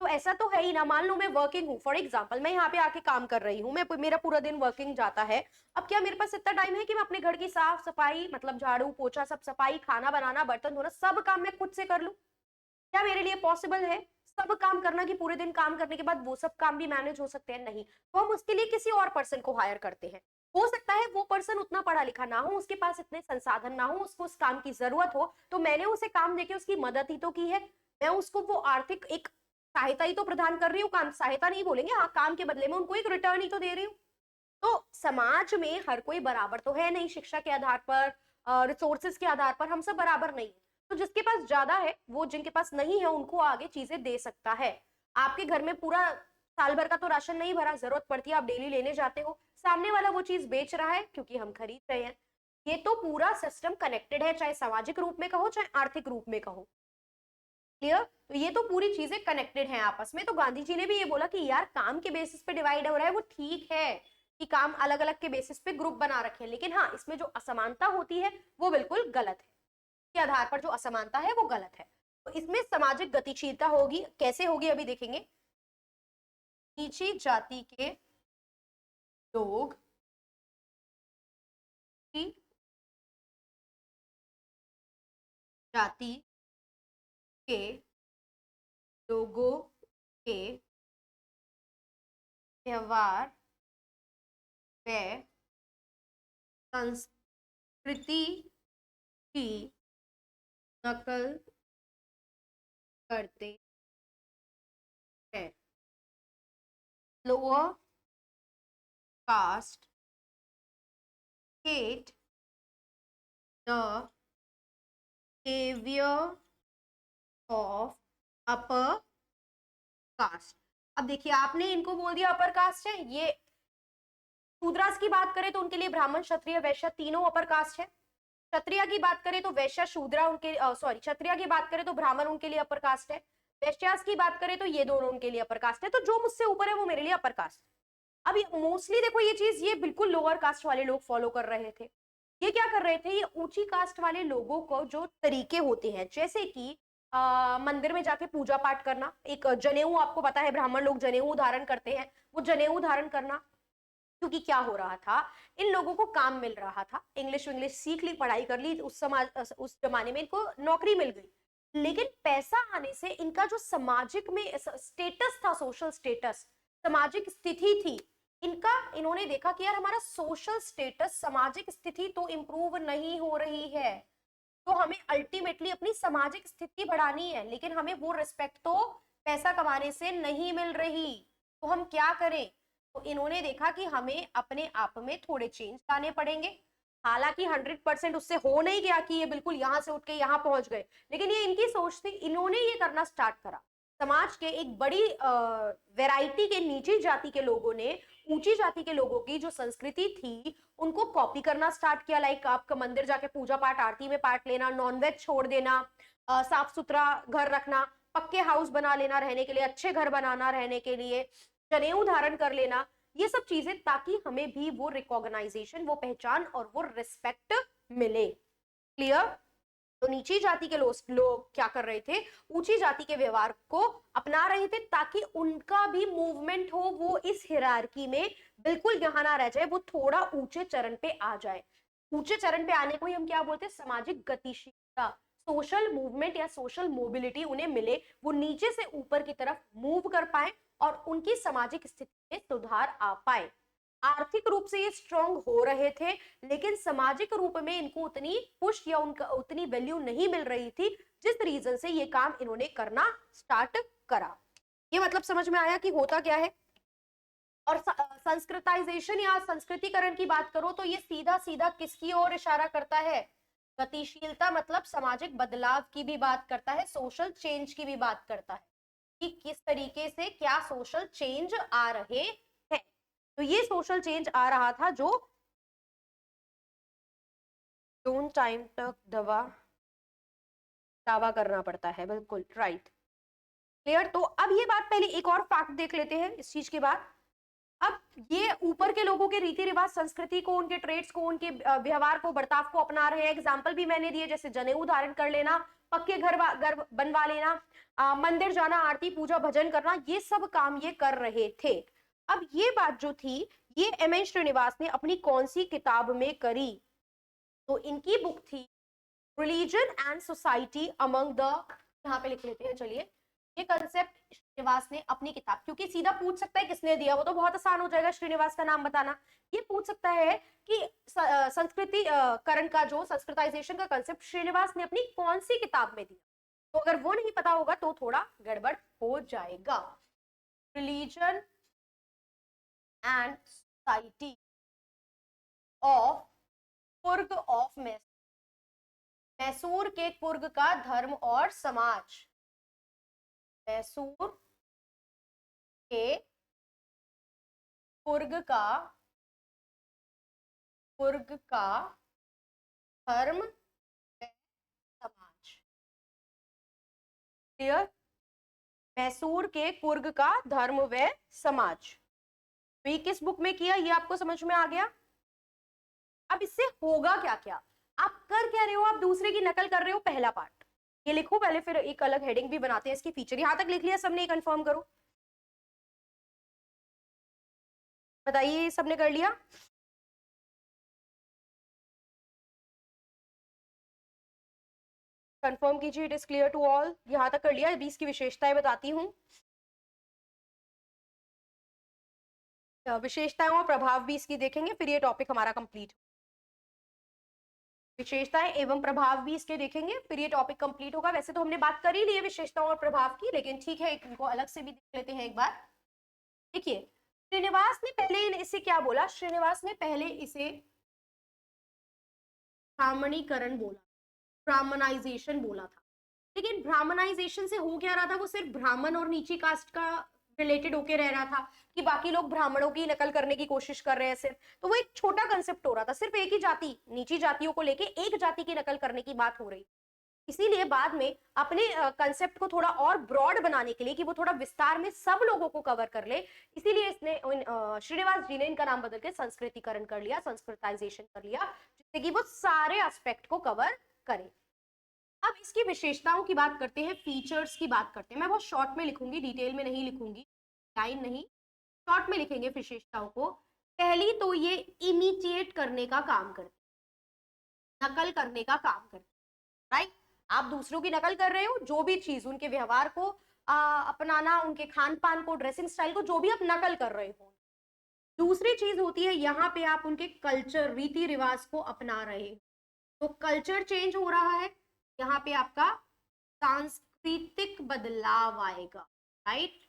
तो ऐसा तो है ही ना, मान लो मैं वर्किंग हूँ, फॉर एग्जाम्पल मैं यहाँ पे आके काम कर रही हूँ, मैं मेरा पूरा दिन वर्किंग जाता है। अब क्या मेरे पास इतना टाइम है कि मैं अपने घर की साफ सफाई, मतलब झाड़ू पोछा सब सफाई, खाना बनाना, बर्तन धोना, सब काम मैं खुद से कर लूँ? क्या मेरे लिए पॉसिबल है सब काम करना, कि पूरे दिन काम करने के बाद वो सब काम भी मैनेज हो सकते हैं? नहीं। तो हम उसके लिए किसी और पर्सन को हायर करते हैं। हो सकता है वो पर्सन उतना पढ़ा लिखा ना हो, उसके पास इतने संसाधन ना हो, उसको उस काम की जरूरत हो, तो मैंने उसे काम देके उसकी मदद ही तो की है। मैं उसको वो आर्थिक एक सहायता ही तो प्रदान कर रही हूँ, काम सहायता नहीं बोलेंगे, हाँ, काम के बदले में उनको एक रिटर्न ही तो दे रही हूँ। तो समाज में हर कोई बराबर तो है नहीं, शिक्षा के आधार पर, रिसोर्सेज के आधार पर हम सब बराबर नहीं। तो जिसके पास ज्यादा है वो जिनके पास नहीं है उनको आगे चीजें दे सकता है। आपके घर में पूरा साल भर का तो राशन नहीं भरा, जरूरत पड़ती है आप डेली लेने जाते हो, सामने वाला वो चीज बेच रहा है क्योंकि हम खरीद रहे हैं। ये तो पूरा सिस्टम कनेक्टेड है, चाहे सामाजिक रूप में कहो चाहे आर्थिक रूप में कहो। क्लियर? तो ये तो पूरी चीजें कनेक्टेड हैं आपस में। तो गांधी जी ने भी ये बोला कि यार काम के बेसिस पे डिवाइड हो रहा है वो ठीक है कि काम अलग अलग के बेसिस पे ग्रुप बना रखे हैं, लेकिन हाँ इसमें जो असमानता होती है वो बिल्कुल गलत है, के आधार पर जो असमानता है वो गलत है। तो इसमें सामाजिक गतिशीलता होगी, कैसे होगी अभी देखेंगे। नीची जाति के लोग जाति के लोगों के व्यवहार व संस्कृति की नकल करते हैं। Lower caste hate the behavior of upper caste. अब देखिए आपने इनको बोल दिया अपर कास्ट है, ये शूद्रास की बात करें तो उनके लिए ब्राह्मण क्षत्रिय वैश्य तीनों अपर कास्ट है। क्षत्रिय की बात करें तो वैश्य शूद्रा उनके सॉरी क्षत्रिय की बात करें तो ब्राह्मण उनके लिए अपर कास्ट है। वैश्यास की बात करें तो ये दोनों उनके लिए अपर कास्ट है। तो जो मुझसे ऊपर है वो मेरे लिए अपर कास्ट। अब मोस्टली देखो ये चीज ये बिल्कुल लोअर कास्ट वाले लोग फॉलो कर रहे थे। ये क्या कर रहे थे, ये ऊंची कास्ट वाले लोगों को जो तरीके होते हैं जैसे कि मंदिर में जाके पूजा पाठ करना, एक जनेऊ, आपको पता है ब्राह्मण लोग जनेऊ धारण करते हैं, वो जनेऊ धारण करना। क्योंकि क्या हो रहा था, इन लोगों को काम मिल रहा था, इंग्लिश विंग्लिश सीख ली, पढ़ाई कर ली, उस समाज उस जमाने में इनको नौकरी मिल गई, लेकिन पैसा आने से इनका जो सामाजिक में स्टेटस था, सोशल स्टेटस, सामाजिक स्थिति थी इनका, इन्होंने देखा कि यार हमारा सोशल स्टेटस, सामाजिक स्थिति तो इंप्रूव नहीं हो रही है, तो हमें अल्टीमेटली अपनी सामाजिक स्थिति बढ़ानी है, लेकिन हमें वो रिस्पेक्ट तो पैसा कमाने से नहीं मिल रही, तो हम क्या करें। तो इन्होंने देखा कि हमें अपने आप में थोड़े चेंज लाने पड़ेंगे। हालांकि 100% उससे हो नहीं गया कि ये बिल्कुल यहां से उठ के यहां पहुंच गए, लेकिन ये इनकी सोच थी, इन्होंने ये करना स्टार्ट करा। समाज के एक बड़ी वैरायटी के नीची जाति के लोगों ने ऊंची जाति के लोगों की जो संस्कृति थी उनको कॉपी करना स्टार्ट किया। लाइक आपका मंदिर जाके पूजा पाठ, आरती में पार्ट लेना, नॉनवेज छोड़ देना, साफ सुथरा घर रखना, पक्के हाउस बना लेना रहने के लिए, अच्छे घर बनाना रहने के लिए, जनेऊ धारण कर लेना, ये सब चीजें, ताकि हमें भी वो रिकॉग्नाइजेशन, वो पहचान और वो रिस्पेक्ट मिले। क्लियर। तो नीची जाति के लोग क्या कर रहे थे, ऊंची जाति के व्यवहार को अपना रहे थे, ताकि उनका भी मूवमेंट हो, वो इस हिरार्की में बिल्कुल यहाँ ना रह जाए, वो थोड़ा ऊंचे चरण पे आ जाए। ऊंचे चरण पे आने को ही हम क्या बोलते हैं, सामाजिक गतिशीलता, सोशल मूवमेंट या सोशल मोबिलिटी उन्हें मिले, वो नीचे से ऊपर की तरफ मूव कर पाए और उनकी सामाजिक स्थिति में सुधार आ पाए। आर्थिक रूप से ये स्ट्रांग हो रहे थे, लेकिन सामाजिक रूप में इनको उतनी पुश या उनका उतनी वैल्यू नहीं मिल रही थी, जिस रीजन से ये काम इन्होंने करना स्टार्ट करा। ये मतलब समझ में आया कि होता क्या है। और संस्कृताइजेशन या संस्कृतिकरण की बात करो तो ये सीधा सीधा किसकी ओर इशारा करता है, गतिशीलता, मतलब सामाजिक बदलाव की भी बात करता है, सोशल चेंज की भी बात करता है कि किस तरीके से क्या सोशल चेंज आ रहे हैं। तो ये सोशल चेंज आ रहा था जो दोनों टाइम तक दावा करना पड़ता है, बिल्कुल राइट। क्लियर। तो अब ये बात, पहले एक और फैक्ट देख लेते हैं इस चीज के बाद। अब ये ऊपर के लोगों के रीति रिवाज, संस्कृति को, उनके ट्रेड्स को, उनके व्यवहार को, बर्ताव को अपना रहे हैं। एग्जाम्पल भी मैंने दिए, जैसे जनेऊ धारण कर लेना, पक्के घर बनवा लेना, मंदिर जाना, आरती पूजा भजन करना, ये सब काम ये कर रहे थे। अब ये बात जो थी, ये एम.एन. श्रीनिवास ने अपनी कौन सी किताब में करी, तो इनकी बुक थी religion and society among the, यहाँ पे लिख लेते हैं चलिए, ये कंसेप्ट श्रीनिवास ने अपनी किताब, क्योंकि सीधा पूछ सकता है किसने दिया, वो तो बहुत आसान हो जाएगा श्रीनिवास का नाम बताना। ये पूछ सकता है कि संस्कृति करण का जो संस्कृताइजेशन का कंसेप्ट श्रीनिवास ने अपनी कौन सी किताब में दिया, तो अगर वो नहीं पता होगा तो थोड़ा गड़बड़ हो जाएगा। Religion and society of Coorg of Mysore, Mysore के कुर्ग का धर्म और समाज, मैसूर के कुर्ग का धर्म व समाज। क्लियर। मैसूर के कुर्ग का धर्म व समाज, तो ये किस बुक में किया, ये आपको समझ में आ गया। अब इससे होगा क्या क्या, आप कर क्या रहे हो, आप दूसरे की नकल कर रहे हो, पहला पार्ट ये लिखो पहले, फिर एक अलग हेडिंग भी बनाते हैं इसकी फीचर। यहां तक लिख लिया सबने, कंफर्म करो, बताइए सबने कर लिया। कंफर्म कीजिए, it is clear to all. यहां तक कर लिया। 20 की विशेषताएं बताती हूँ। विशेषताएं और प्रभाव भी इसकी देखेंगे, फिर ये टॉपिक हमारा कंप्लीट। विशेषताएं एवं प्रभाव भी इसके देखेंगे, फिर ये टॉपिक कंप्लीट होगा। वैसे तो हमने बात कर ही ली है विशेषताओं और प्रभाव की, लेकिन ठीक है इनको अलग से भी देख लेते हैं एक बार। देखिए, श्रीनिवास ने पहले इसे क्या बोला? श्रीनिवास ने पहले इसे ब्राह्मणीकरण बोला, ब्राह्मणाइजेशन बोला था। लेकिन ब्राह्मणाइजेशन से हो क्या रहा था? वो सिर्फ ब्राह्मण और नीची कास्ट का रिलेटेड होके रह रहा था कि बाकी लोग ब्राह्मणों की नकल करने की कोशिश कर रहे हैं सिर्फ। तो वो एक छोटा कंसेप्ट हो रहा था, सिर्फ एक ही जाति, नीची जातियों को लेके एक जाति की नकल करने की बात हो रही। इसीलिए बाद में अपने कंसेप्ट को थोड़ा और ब्रॉड बनाने के लिए कि वो थोड़ा विस्तार में सब लोगों को कवर कर ले, इसीलिए इसने श्रीनिवास जी ने इनका नाम बदल के संस्कृतिकरण कर लिया, संस्कृताइजेशन कर लिया, जिससे कि वो सारे एस्पेक्ट को कवर करे। अब इसकी विशेषताओं की बात करते हैं, फीचर्स की बात करते हैं। मैं बहुत शॉर्ट में लिखूंगी, डिटेल में नहीं लिखूंगी, लाइन नहीं, शॉर्ट में लिखेंगे विशेषताओं को। पहली तो ये इमिटेट करने का काम करती, नकल करने का काम करती, राइट। आप दूसरों की नकल कर रहे हो, जो भी चीज, उनके व्यवहार को अपनाना, उनके खान पान को, ड्रेसिंग स्टाइल को, जो भी आप नकल कर रहे हो। दूसरी चीज होती है यहाँ पे आप उनके कल्चर, रीति रिवाज को अपना रहे हो, तो कल्चर चेंज हो रहा है, यहाँ पे आपका सांस्कृतिक बदलाव आएगा, राइट,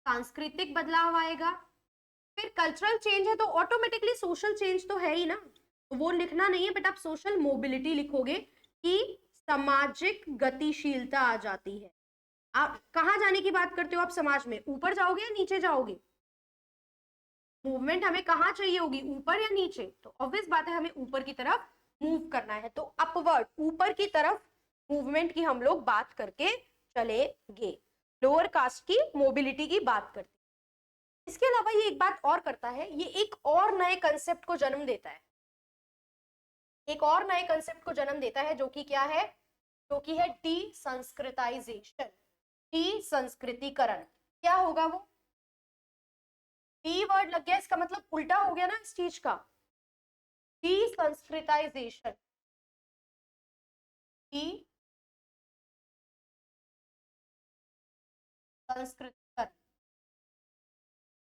सांस्कृतिक बदलाव आएगा। फिर कल्चरल चेंज है तो ऑटोमेटिकली सोशल चेंज तो है ही ना, तो वो लिखना नहीं है, बट आप सोशल मोबिलिटी लिखोगे कि सामाजिक गतिशीलता आ जाती है। आप कहाँ जाने की बात करते हो? आप समाज में ऊपर जाओगे या नीचे जाओगे? मूवमेंट हमें कहाँ चाहिए होगी, ऊपर या नीचे? तो ऑब्वियस बात है हमें ऊपर की तरफ मूव करना है, तो अपवर्ड, ऊपर की तरफ मूवमेंट की हम लोग बात करके चलेंगे, लोअर कास्ट की मोबिलिटी की बात करते। इसके अलावा ये एक बात और करता है, ये एक और नए कंसेप्ट को जन्म देता है, एक और नए कंसेप्ट को जन्म देता है, जो कि क्या है? जो कि है डीसंस्कृताइजेशन, डीसंस्कृतिकरण। क्या होगा वो? डी वर्ड लग गया, इसका मतलब उल्टा हो गया ना इस चीज का, डीसंस्कृताइजेशन, संस्कृतिकरण।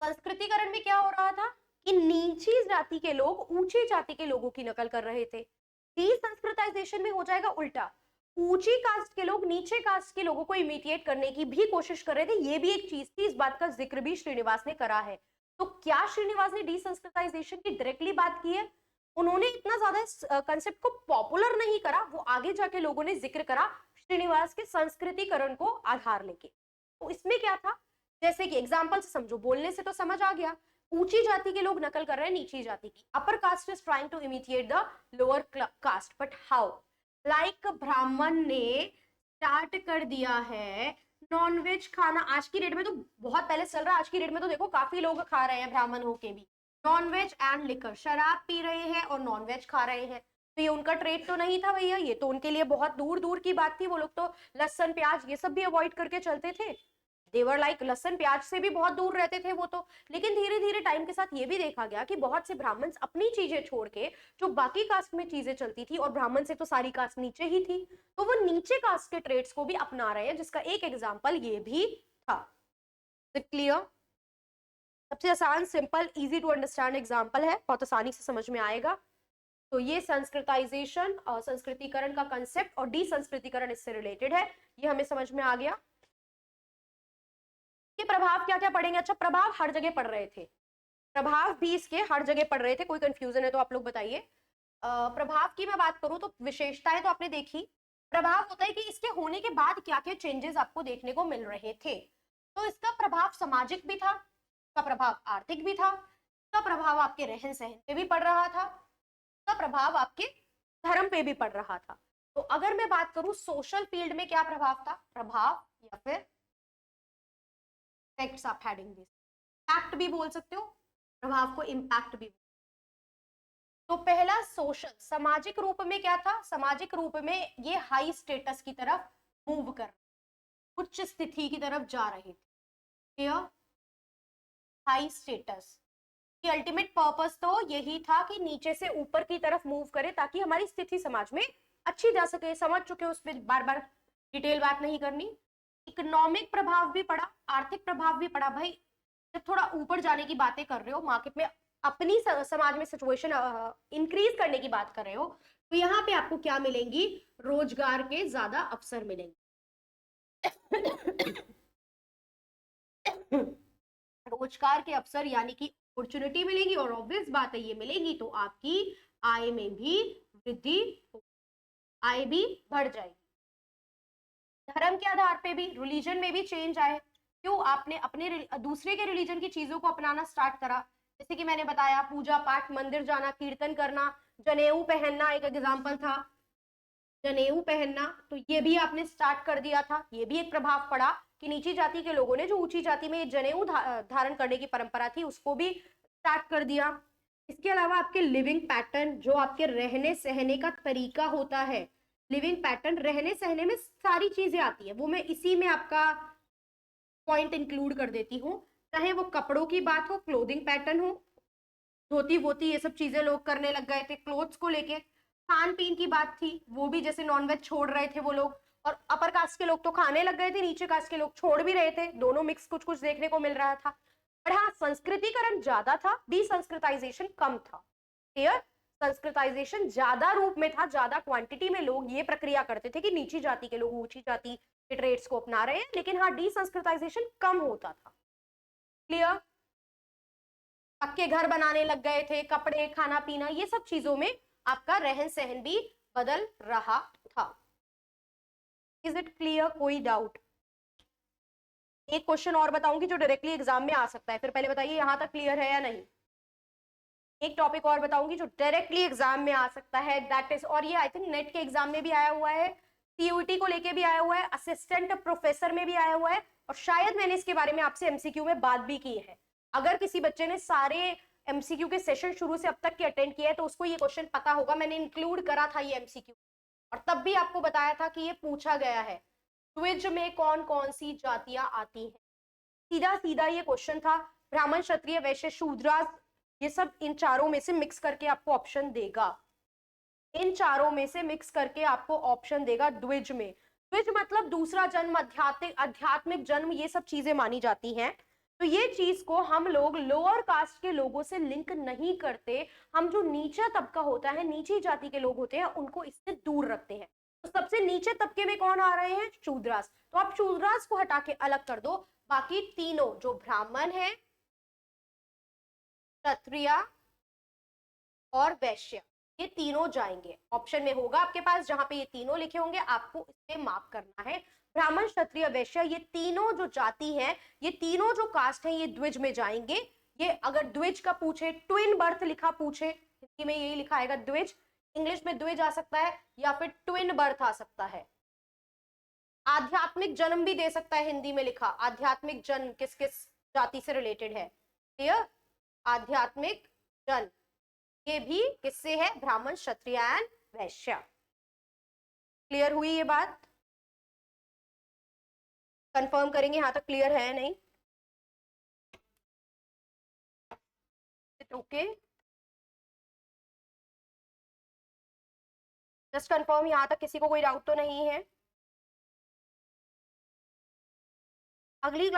संस्कृतिकरण में क्या हो रहा था कि नीची जाति के लोग ऊंची जाति के लोगों की नकल कर रहे थे। डीसंस्कृताइजेशन में हो जाएगा उल्टा, ऊंची कास्ट के लोग नीचे कास्ट के लोगों को इमिटेट करने की भी कोशिश कर रहे थे। ये भी एक चीज थी, इस बात का जिक्र भी श्रीनिवास ने करा है। तो क्या श्रीनिवास ने डीसंस्कृताइजेशन की डायरेक्टली बात की है? उन्होंने इतना ज्यादा इस कंसेप्ट को पॉपुलर नहीं करा, वो आगे जाके लोगों ने जिक्र करा श्रीनिवास के संस्कृतिकरण को आधार लेके। तो इसमें क्या था, जैसे कि एग्जाम्पल से समझो, बोलने से तो समझ आ गया, ऊंची जाति के लोग नकल कर रहे हैं नीची जाति की, upper caste is trying to imitate the lower caste, but how? Like Brahmin ने स्टार्ट कर दिया है नॉनवेज खाना, आज की डेट में तो बहुत पहले चल रहा है, आज की डेट में तो देखो काफी लोग खा रहे हैं ब्राह्मण होके भी, नॉनवेज एंड लिकर, शराब पी रहे हैं और नॉनवेज खा रहे हैं। तो ये उनका ट्रेड तो नहीं था भैया, ये तो उनके लिए बहुत दूर दूर की बात थी, वो लोग तो लहसुन प्याज ये सब भी अवॉइड करके चलते थे, देवर लाइक, लहसुन प्याज से भी बहुत दूर रहते थे वो तो। लेकिन धीरे धीरे टाइम के साथ ये भी देखा गया कि बहुत से ब्राह्मण अपनी चीजें छोड़ के जो बाकी कास्ट में चीजें चलती थी, और ब्राह्मण से तो सारी कास्ट नीचे ही थी, तो वो नीचे कास्ट के ट्रेड्स को भी अपना रहे हैं, जिसका एक एग्जाम्पल ये भी था। क्लियर? सबसे आसान, simple, easy to understand example है, बहुत आसानी से समझ में आएगा। तो ये संस्कृताइजेशन और संस्कृतिकरण का कंसेप्ट और डीसंस्कृतिकरण इससे रिलेटेड है, ये हमें समझ में आ गया। ये प्रभाव क्या क्या पढ़ेंगे? अच्छा, प्रभाव हर जगह पढ़ रहे थे, प्रभाव भी इसके हर जगह पढ़ रहे थे, कोई कंफ्यूजन है तो आप लोग बताइए। प्रभाव की मैं बात करूं तो विशेषताएं तो आपने देखी, प्रभाव होता है कि इसके होने के बाद क्या क्या चेंजेस आपको देखने को मिल रहे थे। तो इसका प्रभाव सामाजिक भी था, इसका प्रभाव आर्थिक भी था, इसका प्रभाव आपके रहन सहन पे भी पड़ रहा था, इसका प्रभाव आपके धर्म पे भी पड़ रहा था। तो अगर मैं बात करूं सोशल फील्ड में क्या प्रभाव था, प्रभाव या फिर इफेक्ट्स आप हेडिंग दे, इम्पैक्ट भी बोल सकते हो, प्रभाव को इम्पैक्ट भी। तो पहला सोशल, सामाजिक रूप में क्या था? सामाजिक रूप में ये हाई स्टेटस की तरफ मूव कर, उच्च स्थिति की तरफ जा रहे थे, हाई स्टेटस की अल्टीमेट पर्पस तो यही था कि नीचे से ऊपर की तरफ मूव करे, ताकि हमारी स्थिति समाज में अच्छी जा सके। समझ चुके हो, उस पर बार बार डिटेल बात नहीं करनी। इकोनॉमिक प्रभाव भी पड़ा, आर्थिक प्रभाव भी पड़ा। भाई जब थोड़ा ऊपर जाने की बातें कर रहे हो, मार्केट में अपनी समाज में सिचुएशन इंक्रीज करने की बात कर रहे हो, तो यहाँ पे आपको क्या मिलेंगी, रोजगार के ज्यादा अवसर मिलेंगे। रोजगार के अवसर यानी कि अपॉर्चुनिटी मिलेगी, और ऑब्वियस बात है ये मिलेगी तो आपकी आय में भी वृद्धि, आय भी बढ़ जाएगी। धर्म के आधार पे भी, रिलीजन में भी चेंज आए। क्यों? आपने अपने दूसरे के रिलीजन की चीजों को अपनाना स्टार्ट करा। जैसे कि मैंने बताया, पूजा पाठ, मंदिर जाना, कीर्तन करना, जनेऊ पहनना एक एग्जाम्पल था, जनेऊ पहनना, तो ये भी आपने स्टार्ट कर दिया था। ये भी एक प्रभाव पड़ा कि नीची जाति के लोगों ने, जो ऊंची जाति में जनेऊ धारण करने की परंपरा थी, उसको भी स्टार्ट कर दिया। इसके अलावा आपके लिविंग पैटर्न, जो आपके रहने सहने का तरीका होता है, लिविंग पैटर्न, रहने सहने में सारी चीजें आती है, वो मैं इसी में आपका पॉइंट इंक्लूड कर देती हूँ। चाहे वो कपड़ों की बात हो, क्लोथिंग पैटर्न हो, धोती वोती ये सब चीजें लोग करने लग गए थे क्लोथ्स को लेके। खान पीन की बात थी, वो भी जैसे नॉनवेज छोड़ रहे थे वो लोग, और अपर कास्ट के लोग तो खाने लग गए थे, नीचे कास्ट के लोग छोड़ भी रहे थे, दोनों मिक्स कुछ कुछ देखने को मिल रहा था। पर हाँ, संस्कृतिकरण ज्यादा था, डिसंस्कृताइजेशन कम था। क्लियर? संस्कृताइजेशन ज्यादा रूप में था, ज्यादा क्वांटिटी में लोग ये प्रक्रिया करते थे कि नीची जाति के लोग ऊंची जाति के ट्रेड्स को अपना रहे हैं, लेकिन हाँ, डिसंस्कृताइजेशन कम होता था। क्लियर? पक्के घर बनाने लग गए थे, कपड़े, खाना पीना, ये सब चीजों में आपका रहन सहन भी बदल रहा था। Is it clear? कोई डाउट? एक क्वेश्चन और बताऊंगी जो डायरेक्टली एग्जाम में आ सकता है, फिर पहले बताइए यहां तक क्लियर है या नहीं। एक टॉपिक और बताऊंगी जो डायरेक्टली एग्जाम में आ सकता है, दैट इज, और ये आई थिंक नेट के एग्जाम में भी आया हुआ है, सीयूटी को लेके भी आया हुआ है, असिस्टेंट प्रोफेसर में भी आया हुआ है, और शायद मैंने इसके बारे में आपसे एमसीक्यू में बात भी की है। अगर किसी बच्चे ने सारे एमसीक्यू के सेशन शुरू से अब तक के अटेंड किया है तो उसको ये क्वेश्चन पता होगा, मैंने इंक्लूड करा था ये एमसीक्यू, और तब भी आपको बताया था कि ये पूछा गया है, द्विज में कौन कौन सी जातियां आती हैं। सीधा सीधा ये क्वेश्चन था, ब्राह्मण क्षत्रिय वैश्य शूद्र, ये सब इन चारों में से मिक्स करके आपको ऑप्शन देगा, इन चारों में से मिक्स करके आपको ऑप्शन देगा द्विज में। द्विज मतलब दूसरा जन्म, आध्यात्मिक आध्यात्मिक जन्म, ये सब चीजें मानी जाती हैं। तो ये चीज को हम लोग लोअर कास्ट के लोगों से लिंक नहीं करते, हम जो नीचा तबका होता है, नीची जाति के लोग होते हैं, उनको इससे दूर रखते हैं। तो सबसे नीचे तबके में कौन आ रहे हैं? शूद्रास। तो आप शूद्रास को हटा के अलग कर दो, बाकी तीनों जो ब्राह्मण है, क्षत्रिय और वैश्य, ये तीनों जाएंगे। ऑप्शन में होगा आपके पास जहां पे ये तीनों लिखे होंगे, आपको इससे मार्क करना है। ब्राह्मण क्षत्रिय वैश्य, ये तीनों जो जाति है, ये तीनों जो कास्ट है, ये द्विज में जाएंगे। ये अगर द्विज का पूछे, ट्विन बर्थ लिखा पूछे, हिंदी में यही लिखा आएगा द्विज, इंग्लिश में द्विज आ सकता है, या फिर ट्विन बर्थ आ सकता है। आध्यात्मिक जन्म भी दे सकता है, हिंदी में लिखा आध्यात्मिक जन्म किस किस जाति से रिलेटेड है, क्लियर? आध्यात्मिक जन्म ये भी किससे है? ब्राह्मण क्षत्रिय एंड वैश्य। क्लियर हुई ये बात? कंफर्म करेंगे यहां तक क्लियर है नहीं? ओके, जस्ट कंफर्म, यहां तक किसी को कोई डाउट तो नहीं है? अगली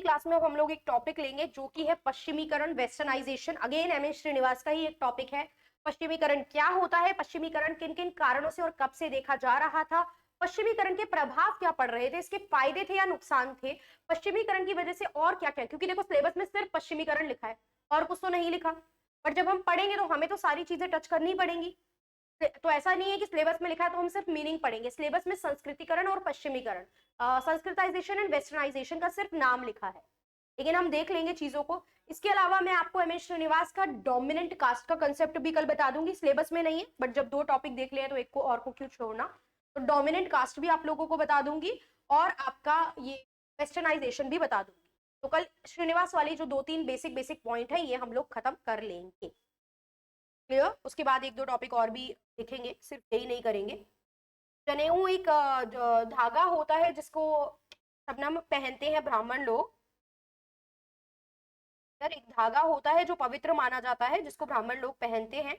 क्लास में हम लोग एक टॉपिक लेंगे जो कि है पश्चिमीकरण, वेस्टर्नाइजेशन। अगेन एमएस श्रीनिवास का ही एक टॉपिक है। पश्चिमीकरण क्या होता है, पश्चिमीकरण किन किन कारणों से और कब से देखा जा रहा था, पश्चिमीकरण के प्रभाव क्या पड़ रहे थे, इसके फायदे थे या नुकसान थे, पश्चिमीकरण की वजह से और क्या क्या, क्योंकि देखो सिलेबस में सिर्फ पश्चिमीकरण लिखा है और कुछ तो नहीं लिखा, पर जब हम पढ़ेंगे तो हमें तो सारी चीजें टच करनी पड़ेंगी। तो ऐसा नहीं है कि सिलेबस में लिखा है तो हम सिर्फ मीनिंग पढ़ेंगे, सिलेबस में संस्कृतिकरण और पश्चिमीकरण, संस्कृताइजेशन एंड वेस्टर्नाइजेशन का सिर्फ नाम लिखा है, लेकिन हम देख लेंगे चीजों को। इसके अलावा मैं आपको एम एस श्रीनिवास का डोमिनेंट कास्ट का कंसेप्ट भी कल बता दूंगी, सिलेबस में नहीं है, बट जब दो टॉपिक देख लिया तो एक को और को क्यों छोड़ना, तो डोमिनेंट कास्ट भी आप लोगों को बता दूंगी, और आपका ये वेस्टर्नाइजेशन भी बता दूंगी। तो कल श्रीनिवास वाली जो दो तीन बेसिक बेसिक पॉइंट है ये हम लोग खत्म कर लेंगे। क्लियर? उसके बाद एक दो टॉपिक और भी देखेंगे, सिर्फ यही नहीं करेंगे। जनेऊ एक धागा होता है जिसको शबनम पहनते हैं ब्राह्मण लोग। सर, एक धागा होता है जो पवित्र माना जाता है जिसको ब्राह्मण लोग पहनते हैं।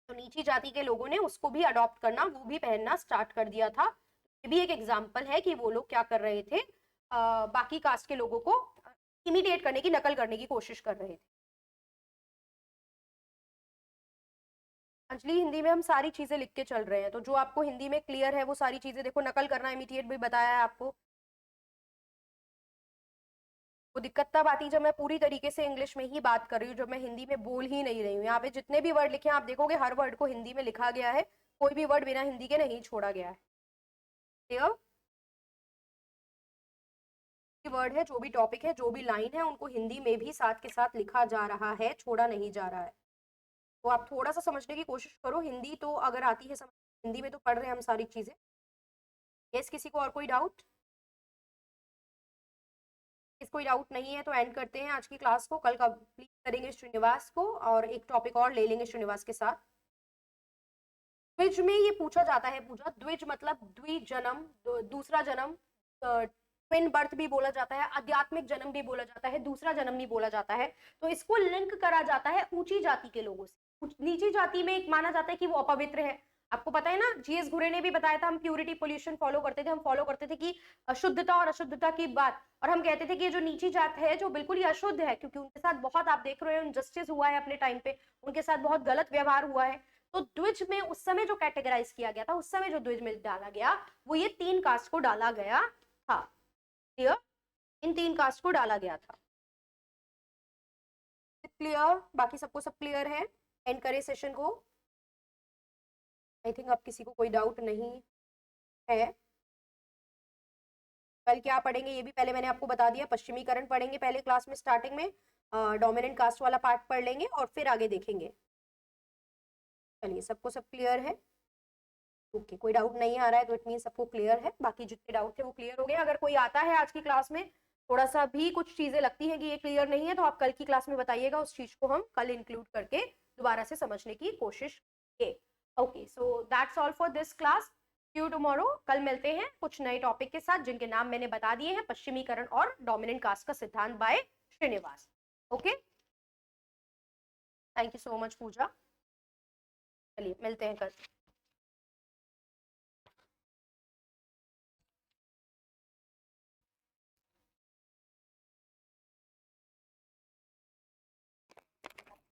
तो नीची जाति के लोगों ने उसको भी अडॉप्ट करना, वो भी पहनना स्टार्ट कर दिया था। ये भी एक एग्जाम्पल है कि वो लोग क्या कर रहे थे, बाकी कास्ट के लोगों को इमिटेट करने की, नकल करने की कोशिश कर रहे थे। अंजलि हिंदी में हम सारी चीजें लिख के चल रहे हैं, तो जो आपको हिंदी में क्लियर है वो सारी चीजें देखो, नकल करना, इमिटेट भी बताया है आपको। वो दिक्कत तब आती जब मैं पूरी तरीके से इंग्लिश में ही बात कर रही हूँ, जब मैं हिंदी में बोल ही नहीं रही हूँ। यहाँ पे जितने भी वर्ड लिखे हैं आप देखोगे हर वर्ड को हिंदी में लिखा गया है, कोई भी वर्ड बिना हिंदी के नहीं छोड़ा गया है। क्लियर? वर्ड है, जो भी टॉपिक है, जो भी लाइन है, उनको हिंदी में भी साथ के साथ लिखा जा रहा है, छोड़ा नहीं जा रहा है। तो आप थोड़ा सा समझने की कोशिश करो, हिंदी तो अगर आती है समझ, हिंदी में तो पढ़ रहे हैं हम सारी चीजें। यस, किसी को और कोई डाउट? किसी कोई डाउट नहीं है तो एंड करते हैं आज की क्लास को, कल कंप्लीट करेंगे श्रीनिवास को और एक टॉपिक और ले लेंगे श्रीनिवास के साथ। द्विज में ये पूछा जाता है पूजा, द्विज मतलब द्विजन्म, दूसरा जन्म, ट्विन बर्थ भी बोला जाता है, आध्यात्मिक जन्म भी बोला जाता है, दूसरा जन्म भी बोला जाता है। तो इसको लिंक करा जाता है ऊंची जाति के लोगों से। नीची जाति में एक माना जाता है कि वो अपवित्र है। आपको पता है ना, जीएस घुरे ने भी बताया था, हम प्यूरिटी पोल्यूशन फॉलो करते थे, हम फॉलो करते थे कि अशुद्धता और अशुद्धता की बात, और हम कहते थे कि जो नीची जात है जो बिल्कुल ही अशुद्ध है, क्योंकि उनके साथ बहुत, आप देख रहे हो, इनजस्टिस हुआ है अपने टाइम पे, उनके साथ बहुत गलत व्यवहार हुआ है। तो द्विज में उस समय जो कैटेगराइज किया गया था, उस समय जो द्विज में डाला गया, वो ये 3 कास्ट को डाला गया था। क्लियर? इन 3 कास्ट को डाला गया था। क्लियर? बाकी सबको सब क्लियर है? एंड करें सेशन को। आई थिंक अब किसी को कोई डाउट नहीं है। कल क्या पढ़ेंगे ये भी पहले मैंने आपको बता दिया, पश्चिमीकरण पढ़ेंगे पहले क्लास में स्टार्टिंग में, डोमिनेंट कास्ट वाला पार्ट पढ़ लेंगे और फिर आगे देखेंगे। चलिए, सबको सब क्लियर है? ओके, कोई डाउट नहीं आ रहा है तो इट मीन सबको क्लियर है। बाकी जितने डाउट थे वो क्लियर हो गए। अगर कोई आता है आज की क्लास में थोड़ा सा भी कुछ चीजें लगती हैं कि ये क्लियर नहीं है, तो आप कल की क्लास में बताइएगा, उस चीज को हम कल इंक्लूड करके दोबारा से समझने की कोशिश करेंगे। Okay, so that's all for this class. See you tomorrow. कल मिलते हैं कुछ नए टॉपिक के साथ जिनके नाम मैंने बता दिए हैं, पश्चिमीकरण और डोमिनेंट कास्ट का सिद्धांत by Srinivas. Okay, thank you so much Pooja. चलिए मिलते हैं कल।